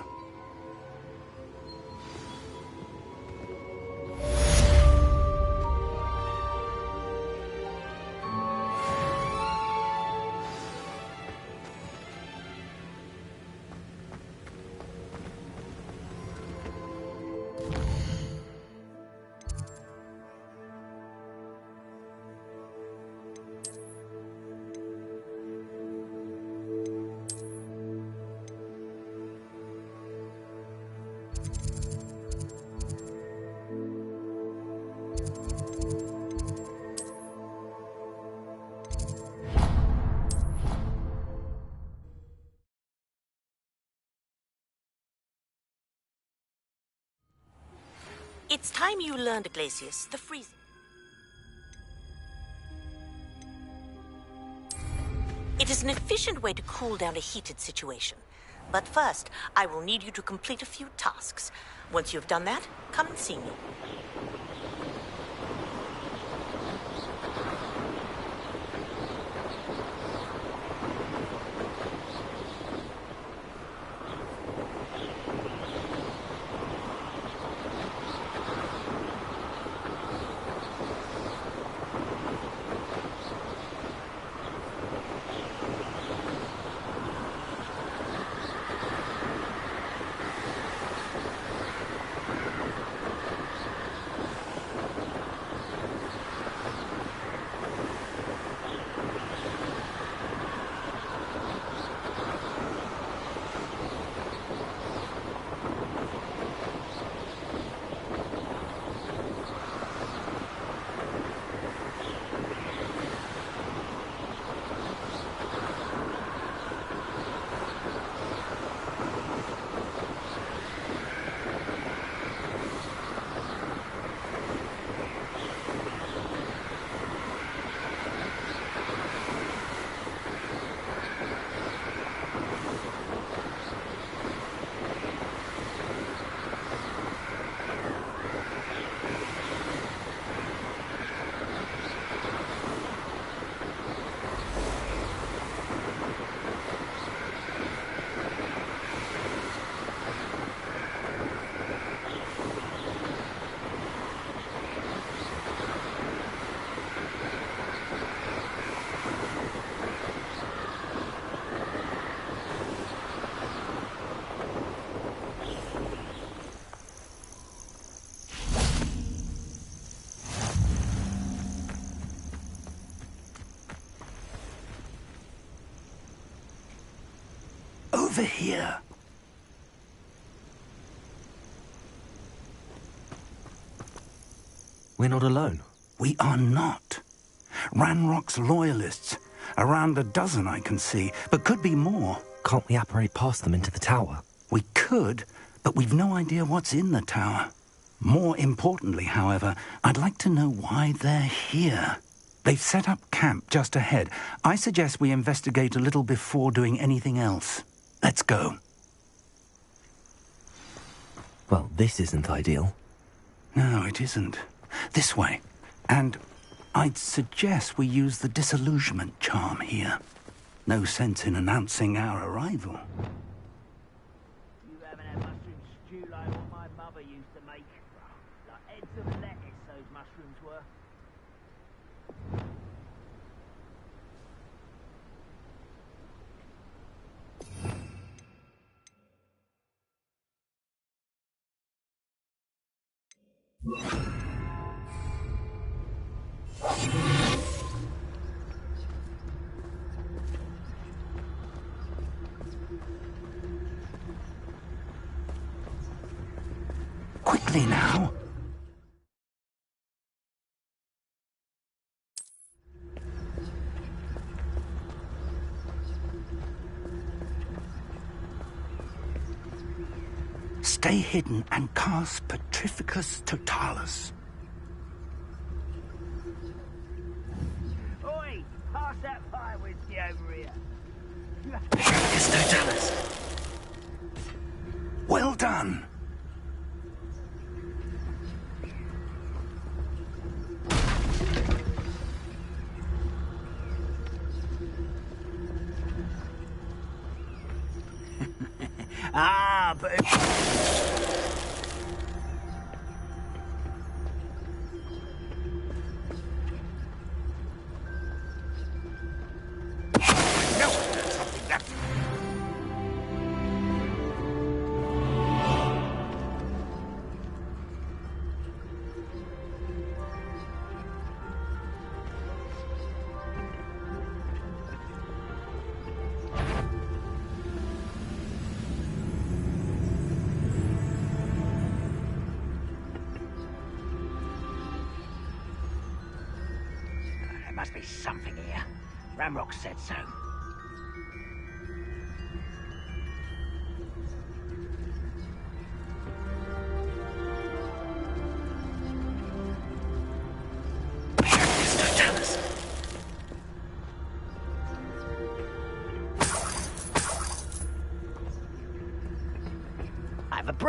[SPEAKER 8] It's time you learned, Glacius, the freezing. It is an efficient way to cool down a heated situation. But first, I will need you to complete a few tasks. Once you've done that, come and see me.
[SPEAKER 12] Over here.
[SPEAKER 1] We're not alone.
[SPEAKER 12] We are not. Ranrock's loyalists. Around a dozen I can see, but could be more.
[SPEAKER 1] Can't we apparate past them into the tower?
[SPEAKER 12] We could, but we've no idea what's in the tower. More importantly, however, I'd like to know why they're here. They've set up camp just ahead. I suggest we investigate a little before doing anything else. Let's go.
[SPEAKER 1] Well, this isn't ideal.
[SPEAKER 12] No, it isn't. This way. And I'd suggest we use the disillusionment charm here. No sense in announcing our arrival.
[SPEAKER 14] You haven't had mushroom stew like what my mother used to make. Like heads of lettuce, those mushrooms were.
[SPEAKER 12] Quickly now. Stay hidden and cast Petrificus Totalis.
[SPEAKER 14] Oi! Pass that fire whiskey over here.
[SPEAKER 12] Petrificus Totalis. Well done.
[SPEAKER 14] Ah, but... must be something here. Ramrock said so.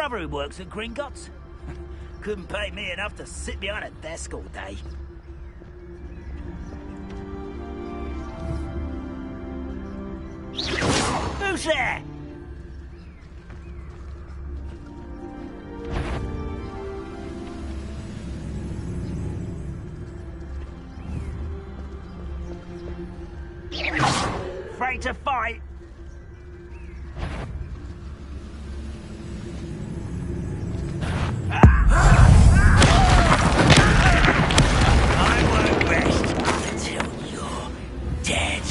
[SPEAKER 14] brother who works at Gringotts. Couldn't pay me enough to sit behind a desk all day. Who's there? Afraid to fight? I won't rest until you're dead.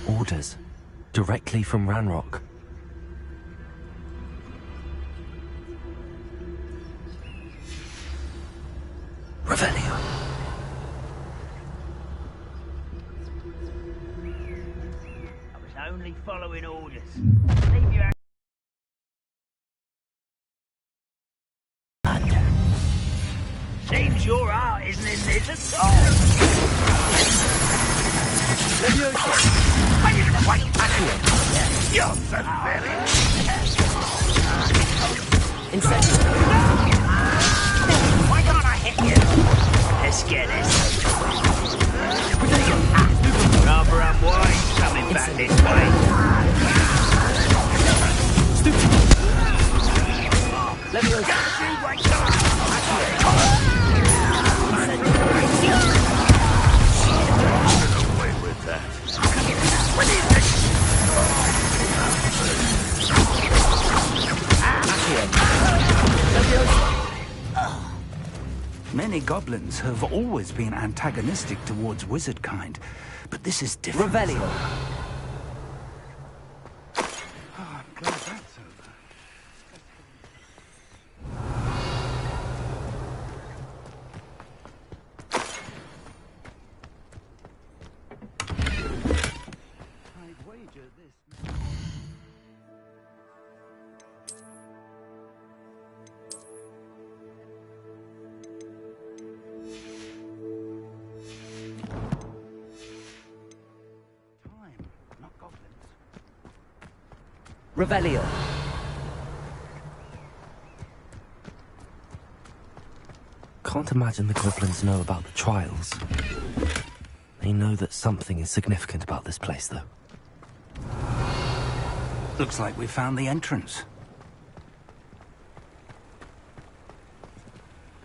[SPEAKER 1] Orders. Directly from Ranrock. Revelio.
[SPEAKER 14] I was only following orders. Leave your Seems your heart isn't in this at all. You're pathetic. Why can't I hit you? Let's get this. Rather unwise coming back this way. Let me go.
[SPEAKER 12] Many goblins have always been antagonistic towards wizard kind, but this is different.
[SPEAKER 1] Revelio.
[SPEAKER 12] I'm glad that's over. I'd wager this.
[SPEAKER 1] Revelio. Can't imagine the goblins know about the trials. They know that something is significant about this place, though.
[SPEAKER 12] Looks like we found the entrance.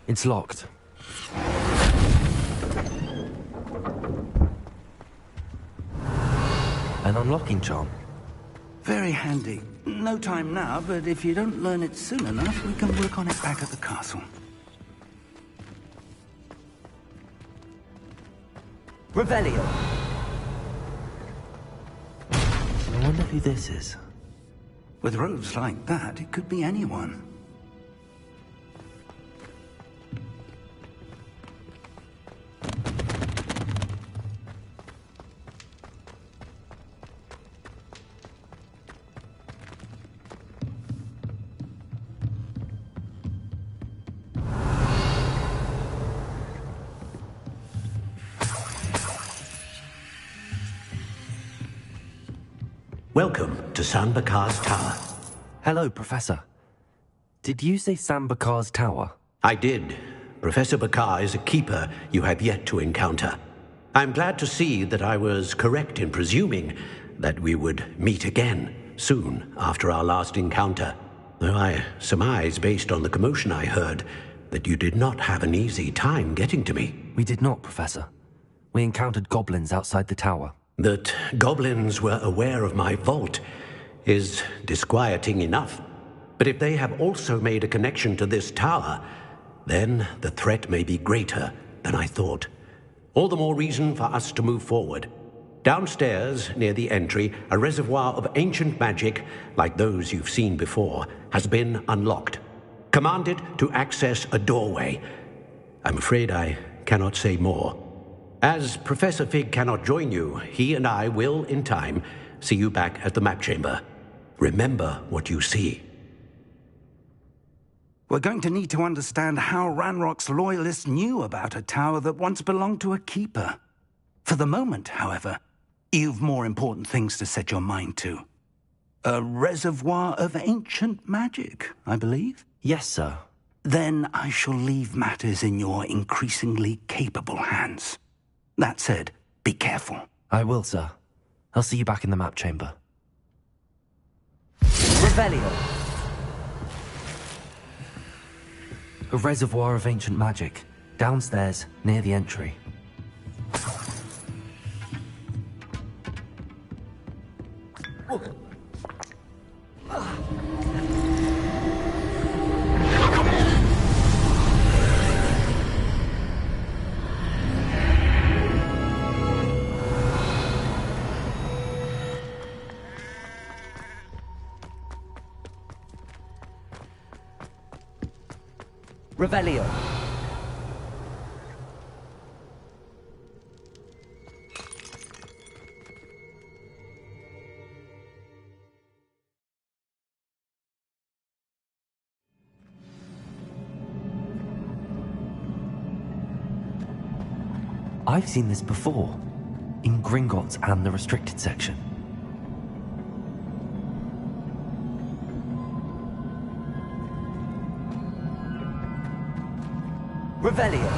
[SPEAKER 1] It's locked. An unlocking charm.
[SPEAKER 12] Very handy. No time now, but if you don't learn it soon enough, we can work on it back at the castle.
[SPEAKER 1] Revelio. I wonder who this is.
[SPEAKER 12] With robes like that, it could be anyone.
[SPEAKER 13] Welcome to Sambakar's Tower.
[SPEAKER 1] Hello, Professor. Did you say Sambakar's Tower?
[SPEAKER 13] I did. Professor Bakar is a keeper you have yet to encounter. I'm glad to see that I was correct in presuming that we would meet again soon after our last encounter. Though I surmise, based on the commotion I heard, that you did not have an easy time getting to me.
[SPEAKER 1] We did not, Professor. We encountered goblins outside the tower.
[SPEAKER 13] That goblins were aware of my vault is disquieting enough. But if they have also made a connection to this tower, then the threat may be greater than I thought. All the more reason for us to move forward. Downstairs, near the entry, a reservoir of ancient magic, like those you've seen before, has been unlocked. Commanded to access a doorway. I'm afraid I cannot say more. As Professor Fig cannot join you, he and I will, in time, see you back at the map chamber. Remember what you see.
[SPEAKER 12] We're going to need to understand how Ranrock's loyalists knew about a tower that once belonged to a keeper. For the moment, however, you've more important things to set your mind to. A reservoir of ancient magic, I believe?
[SPEAKER 1] Yes, sir.
[SPEAKER 12] Then I shall leave matters in your increasingly capable hands. That said, be careful.
[SPEAKER 1] I will, sir. I'll see you back in the map chamber. Revelio! A reservoir of ancient magic. Downstairs, near the entry. Revelio. I've seen this before, in Gringotts and the restricted section. Revelio.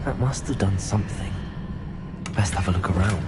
[SPEAKER 1] That must have done something. Best have a look around.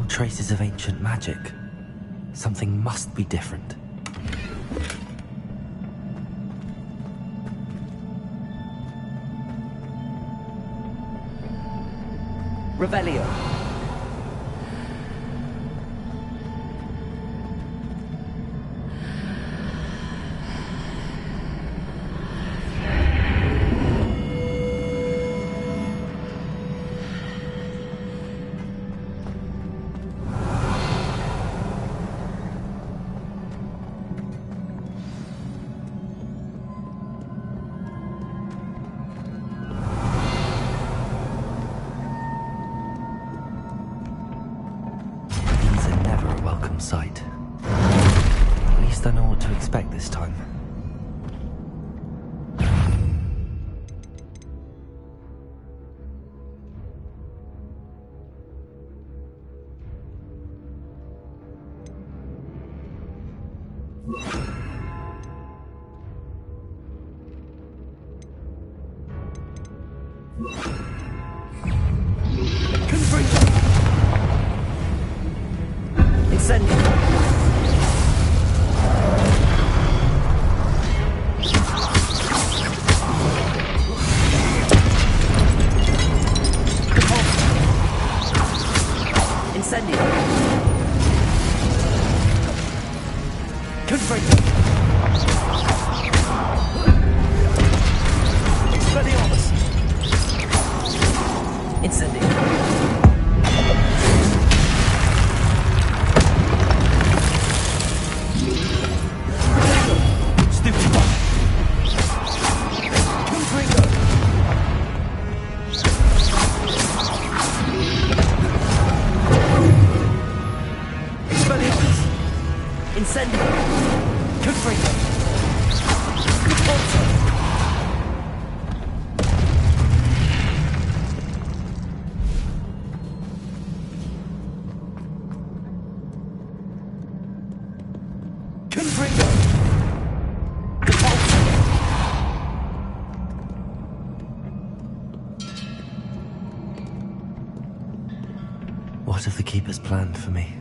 [SPEAKER 1] Traces of ancient magic. Something must be different. Revelio. Sight. At least I know what to expect this time. Incendio. Confringo. Expelliarmus. Incendio. Stupefy. Confringo. Expelliarmus. Incendio. Confringo. Repulsor. Confringo. Repulsor. What have the Keepers planned for me?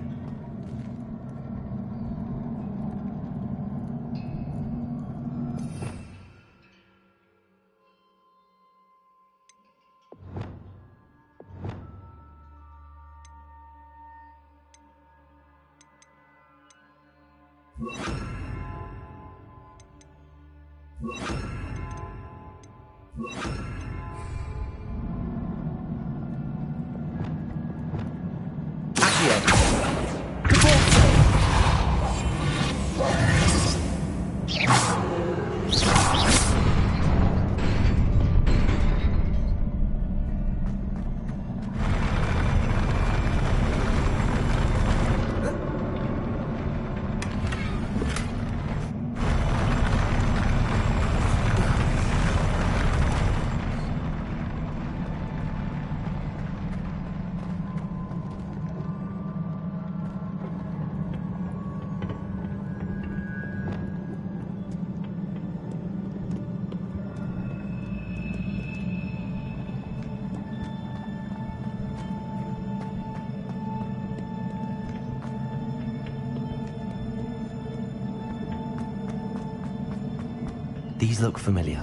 [SPEAKER 1] These look familiar.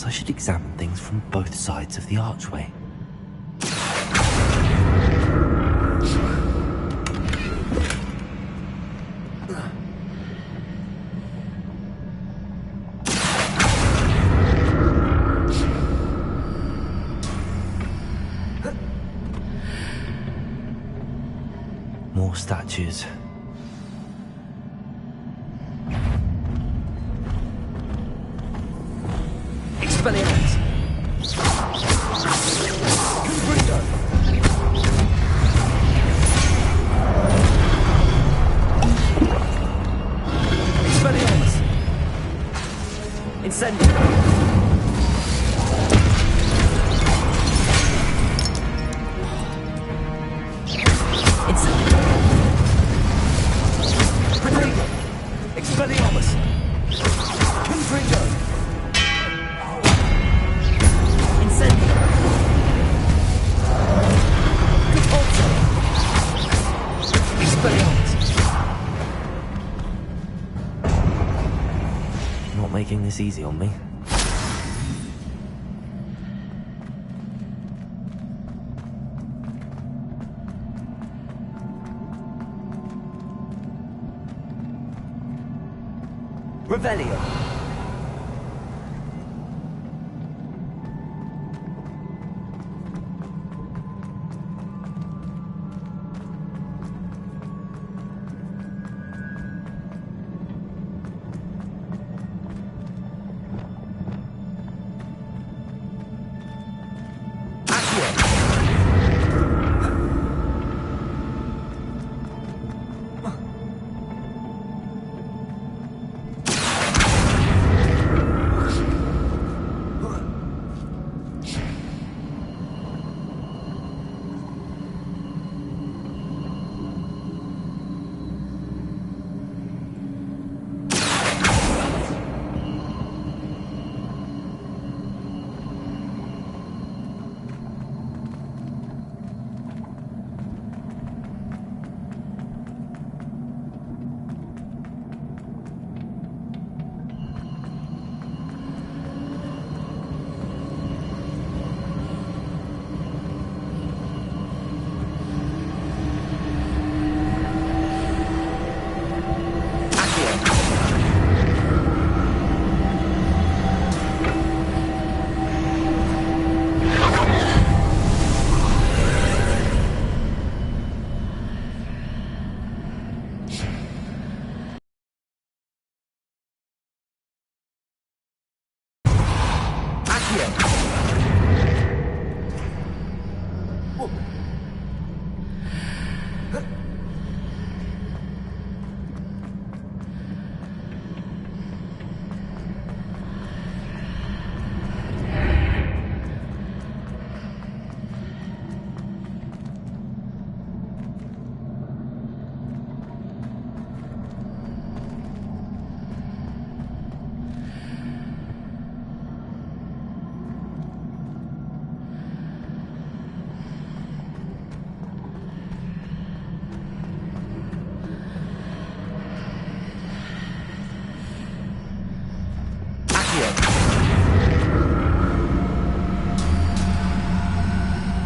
[SPEAKER 1] I should examine things from both sides of the archway. More statues. Expelliarmus! Confringo! Expelliarmus! Incendio! Incendio! making this easy on me. Revelio.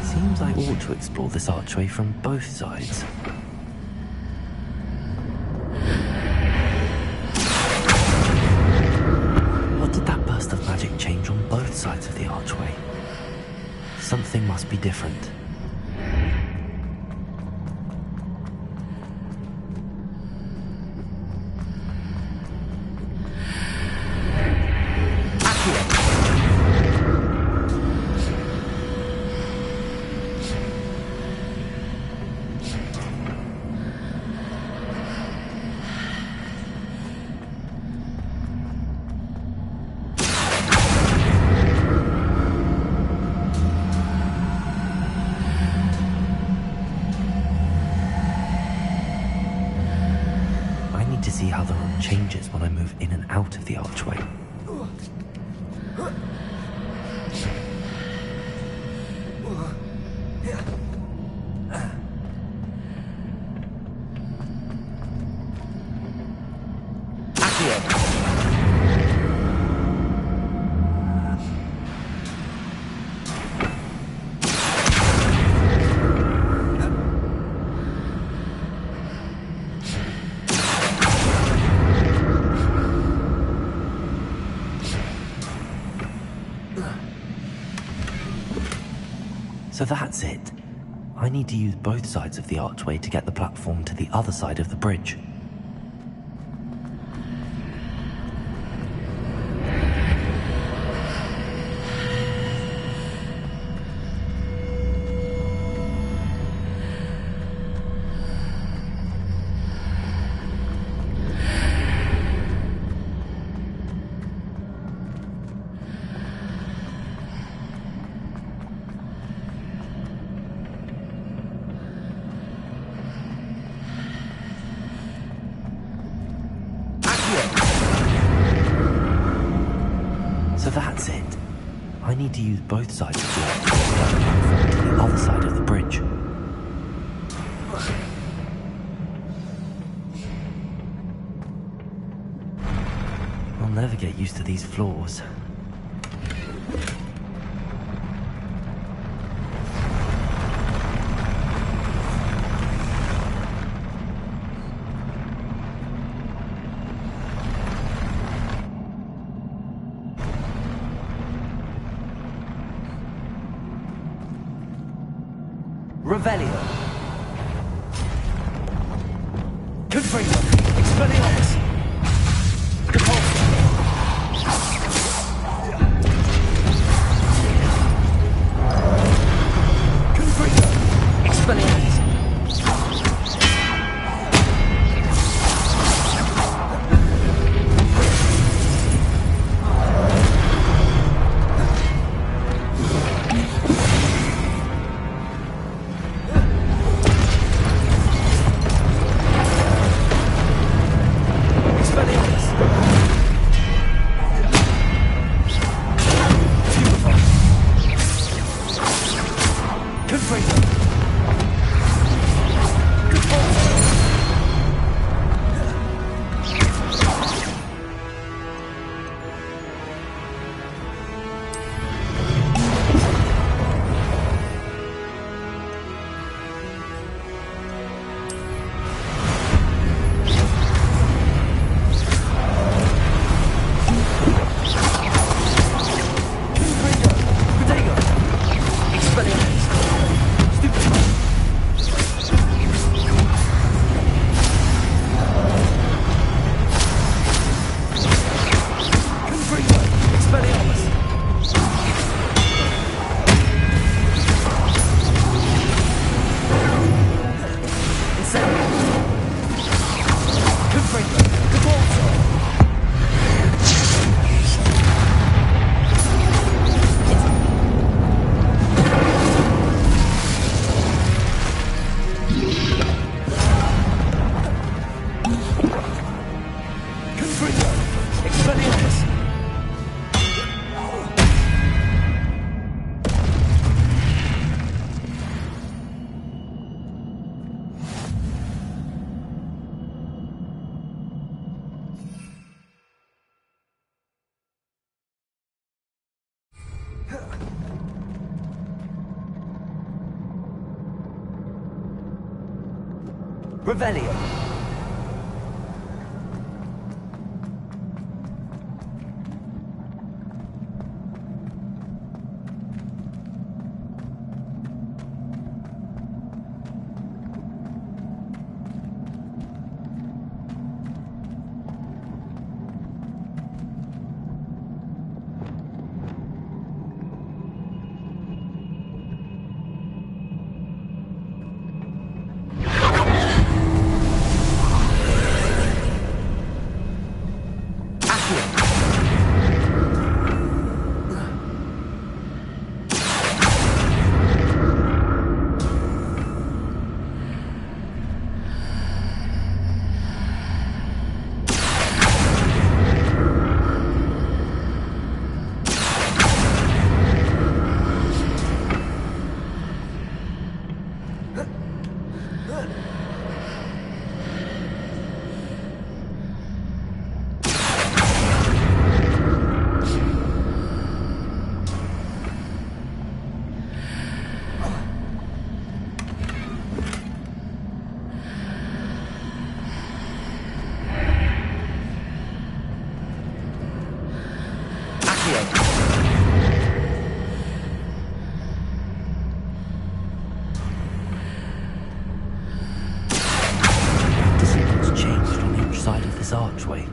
[SPEAKER 1] Seems I ought to explore this archway from both sides. What did that burst of magic change on both sides of the archway? Something must be different. See how the room changes when I move in and out of the archway. So that's it. I need to use both sides of the archway to get the platform to the other side of the bridge. So that's it. I need to use both sides of the archway to get the platform to the other side of the bridge. never get used to these floors. Revelio. Confringo. Expelliarmus. Repulsor. Confringo. Expelliarmus. Revelio. Archway.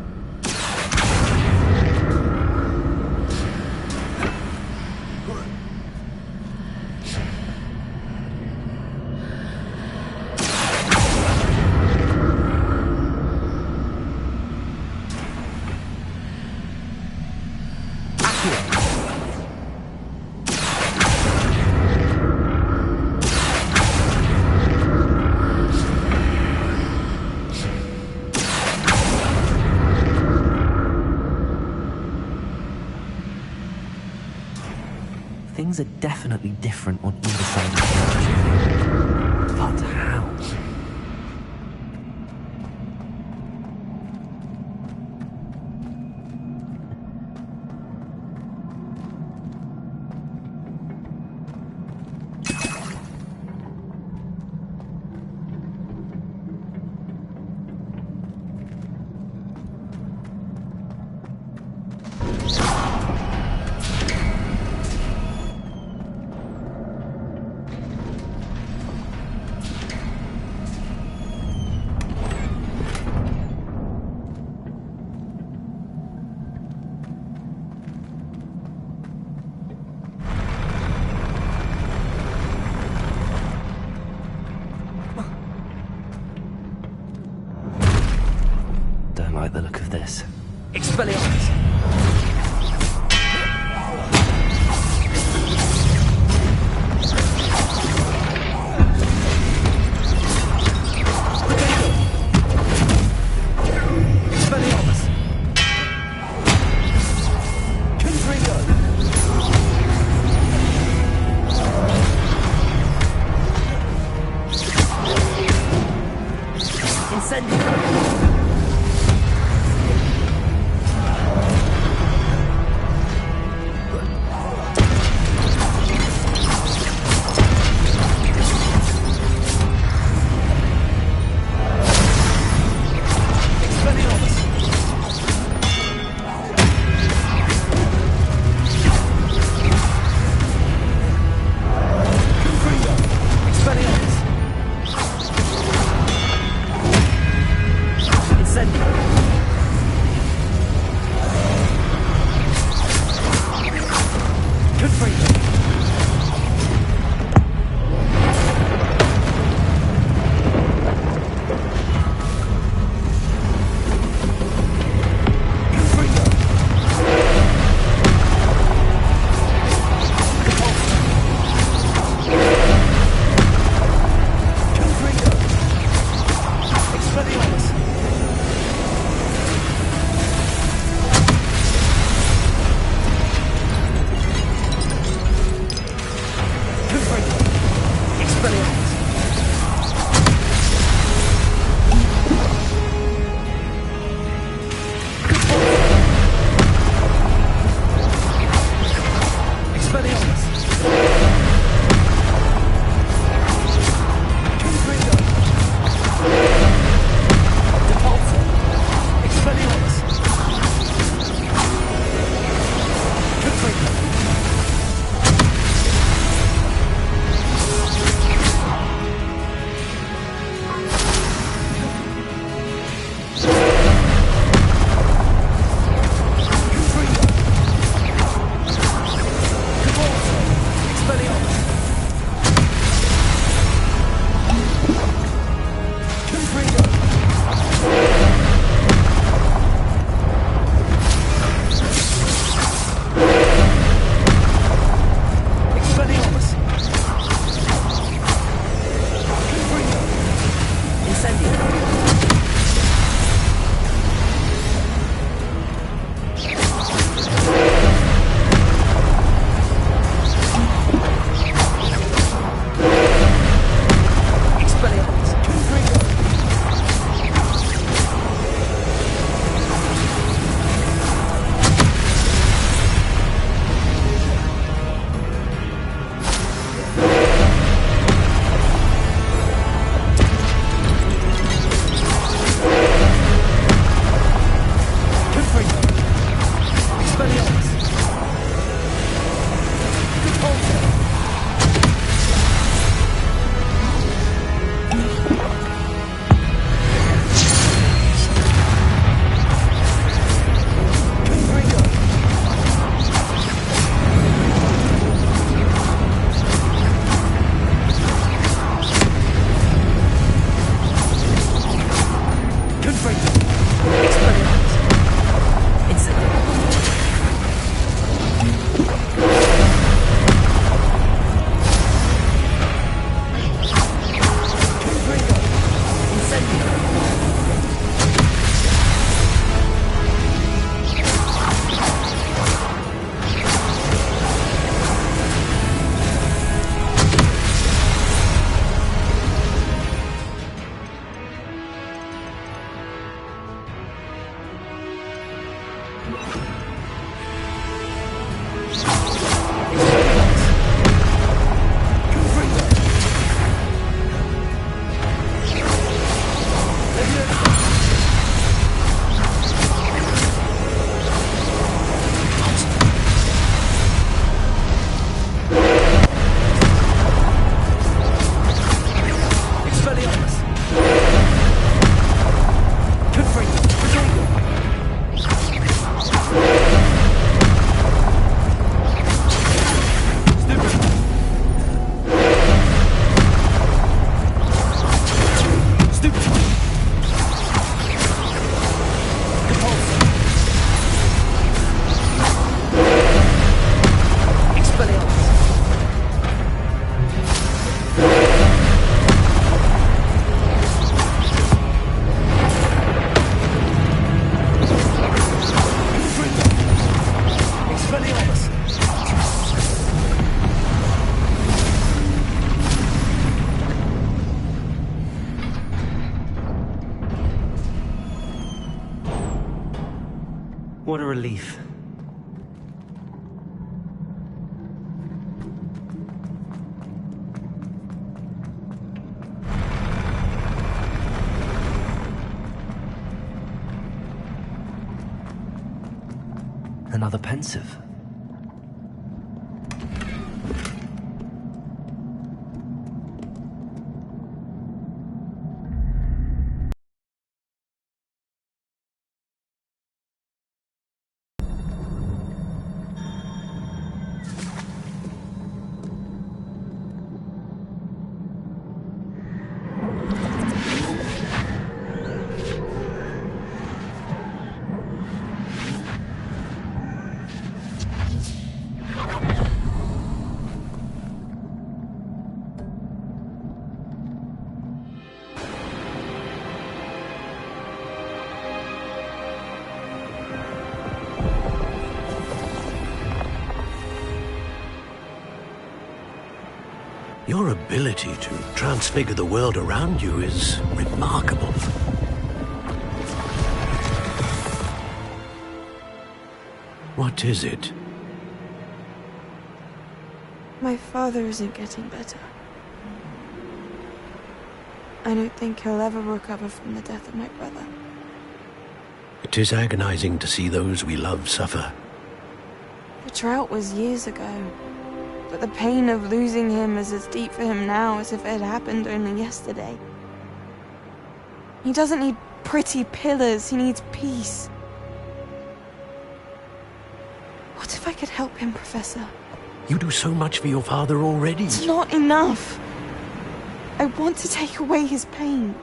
[SPEAKER 1] Things are definitely different on either side of the archway. But how? like the look of this.
[SPEAKER 4] Expelliarmus!
[SPEAKER 1] What a relief. Another pensive.
[SPEAKER 13] Your ability to transfigure the world around you is remarkable. What is it?
[SPEAKER 15] My father isn't getting better. I don't think he'll ever recover from the death of my brother.
[SPEAKER 13] It is agonizing to see those we love suffer.
[SPEAKER 15] The drought was years ago. But the pain of losing him is as deep for him now as if it had happened only yesterday. He doesn't need pretty pillars, he needs peace. What if I could help him, Professor?
[SPEAKER 13] You do so much for your father already.
[SPEAKER 15] It's not enough. I want to take away his pain.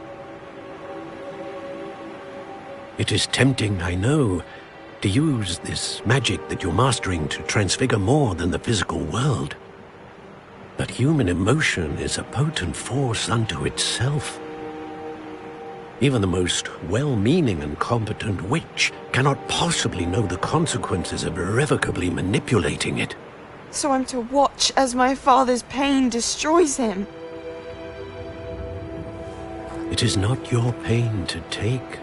[SPEAKER 13] It is tempting, I know, to use this magic that you're mastering to transfigure more than the physical world. But human emotion is a potent force unto itself. Even the most well-meaning and competent witch cannot possibly know the consequences of irrevocably manipulating it.
[SPEAKER 15] So I'm to watch as my father's pain destroys him.
[SPEAKER 13] It is not your pain to take.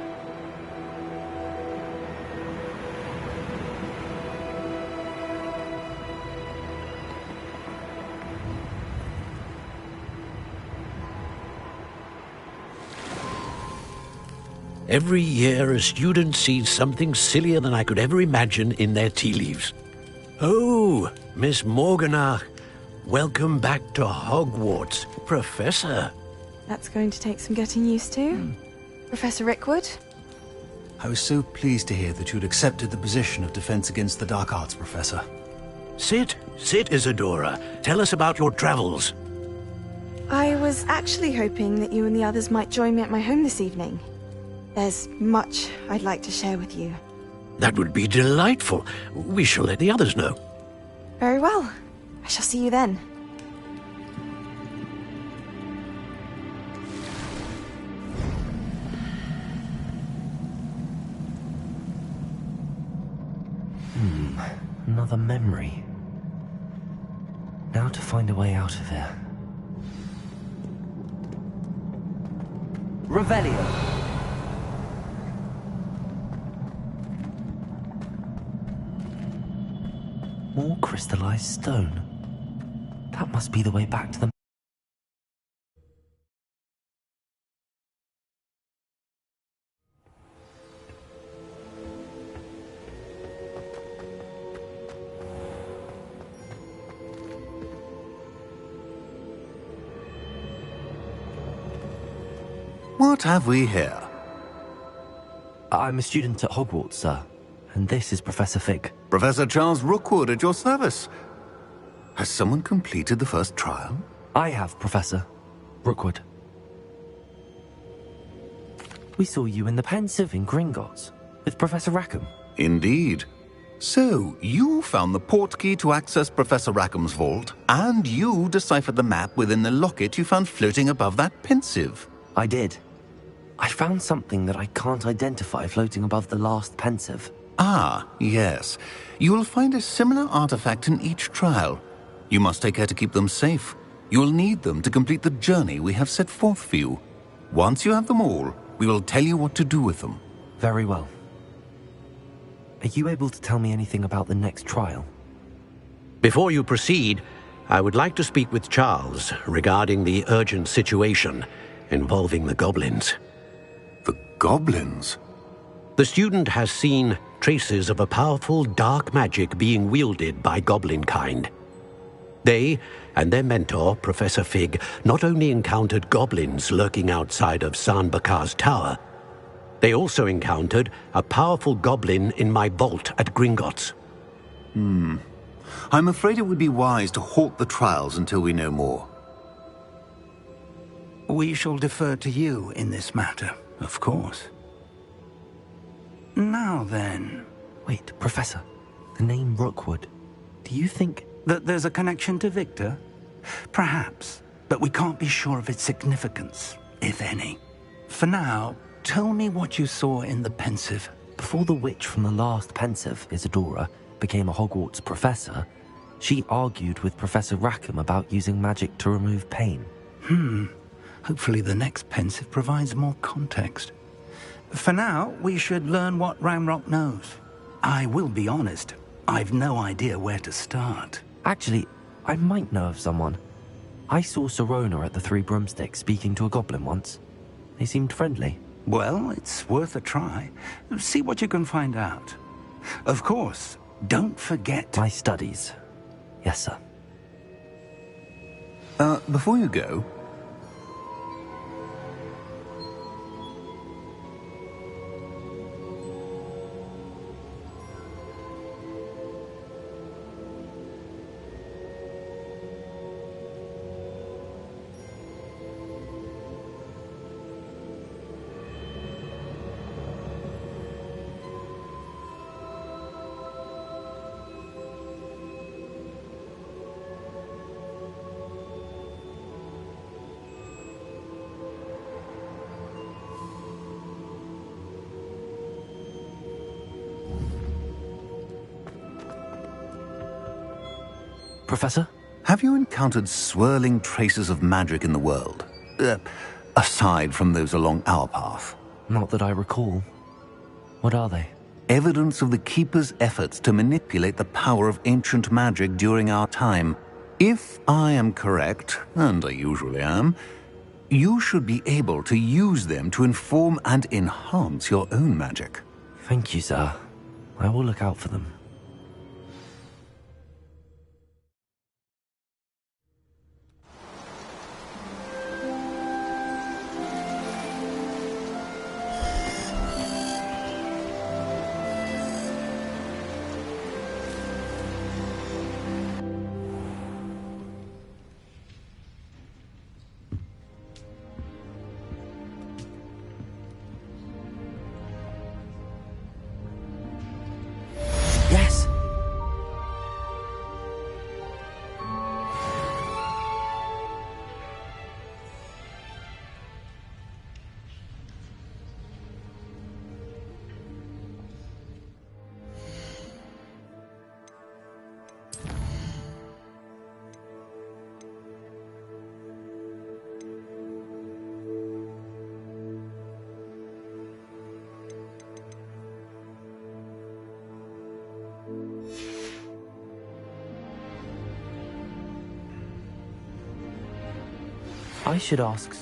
[SPEAKER 13] Every year, a student sees something sillier than I could ever imagine in their tea leaves. Oh, Miss Morganach, welcome back to Hogwarts, Professor.
[SPEAKER 15] That's going to take some getting used to. Professor Rickwood?
[SPEAKER 16] I was so pleased to hear that you'd accepted the position of Defense Against the Dark Arts, Professor.
[SPEAKER 13] Sit, Isadora. Tell us about your travels.
[SPEAKER 15] I was actually hoping that you and the others might join me at my home this evening. There's much I'd like to share with you.
[SPEAKER 13] That would be delightful. We shall let the others know.
[SPEAKER 15] Very well. I shall see you then.
[SPEAKER 1] Another memory. Now to find a way out of here. Revelio. More crystallized stone. That must be the way back to the...
[SPEAKER 17] What have we here?
[SPEAKER 1] I'm a student at Hogwarts, sir. And this is Professor Fig.
[SPEAKER 17] Professor Charles Rookwood at your service. Has someone completed the first trial?
[SPEAKER 1] I have, Professor Rookwood. We saw you in the Pensive in Gringotts with Professor Rackham.
[SPEAKER 17] Indeed. So, you found the portkey to access Professor Rackham's vault, and you deciphered the map within the locket you found floating above that Pensive.
[SPEAKER 1] I did. I found something that I can't identify floating above the last Pensive.
[SPEAKER 17] Ah, yes. You will find a similar artifact in each trial. You must take care to keep them safe. You will need them to complete the journey we have set forth for you. Once you have them all, we will tell you what to do with them.
[SPEAKER 1] Very well. Are you able to tell me anything about the next trial?
[SPEAKER 13] Before you proceed, I would like to speak with Charles regarding the urgent situation involving the goblins.
[SPEAKER 17] The goblins?
[SPEAKER 13] The student has seen traces of a powerful dark magic being wielded by goblin kind. They and their mentor, Professor Fig, not only encountered goblins lurking outside of San Bakar's tower, they also encountered a powerful goblin in my vault at Gringotts.
[SPEAKER 17] I'm afraid it would be wise to halt the trials until we know more.
[SPEAKER 12] We shall defer to you in this matter, of course. Now then...
[SPEAKER 1] Wait, Professor. The name Rookwood. Do you think...
[SPEAKER 12] that there's a connection to Victor? Perhaps, but we can't be sure of its significance, if any. For now, tell me what you saw in the Pensive.
[SPEAKER 1] Before the witch from the last Pensive, Isadora, became a Hogwarts professor, she argued with Professor Rackham about using magic to remove pain.
[SPEAKER 12] Hopefully the next Pensive provides more context. For now, we should learn what Ramrock knows. I will be honest, I've no idea where to start.
[SPEAKER 1] Actually, I might know of someone. I saw Sirona at the Three Broomsticks speaking to a goblin once. They seemed friendly.
[SPEAKER 12] Well, it's worth a try. See what you can find out. Of course, don't forget...
[SPEAKER 1] my studies. Yes, sir.
[SPEAKER 17] Before you go...
[SPEAKER 1] Professor?
[SPEAKER 17] Have you encountered swirling traces of magic in the world? Aside from those along our path?
[SPEAKER 1] Not that I recall. What are they?
[SPEAKER 17] Evidence of the Keeper's efforts to manipulate the power of ancient magic during our time. If I am correct, and I usually am, you should be able to use them to inform and enhance your own magic.
[SPEAKER 1] Thank you, sir. I will look out for them. Yes! I should ask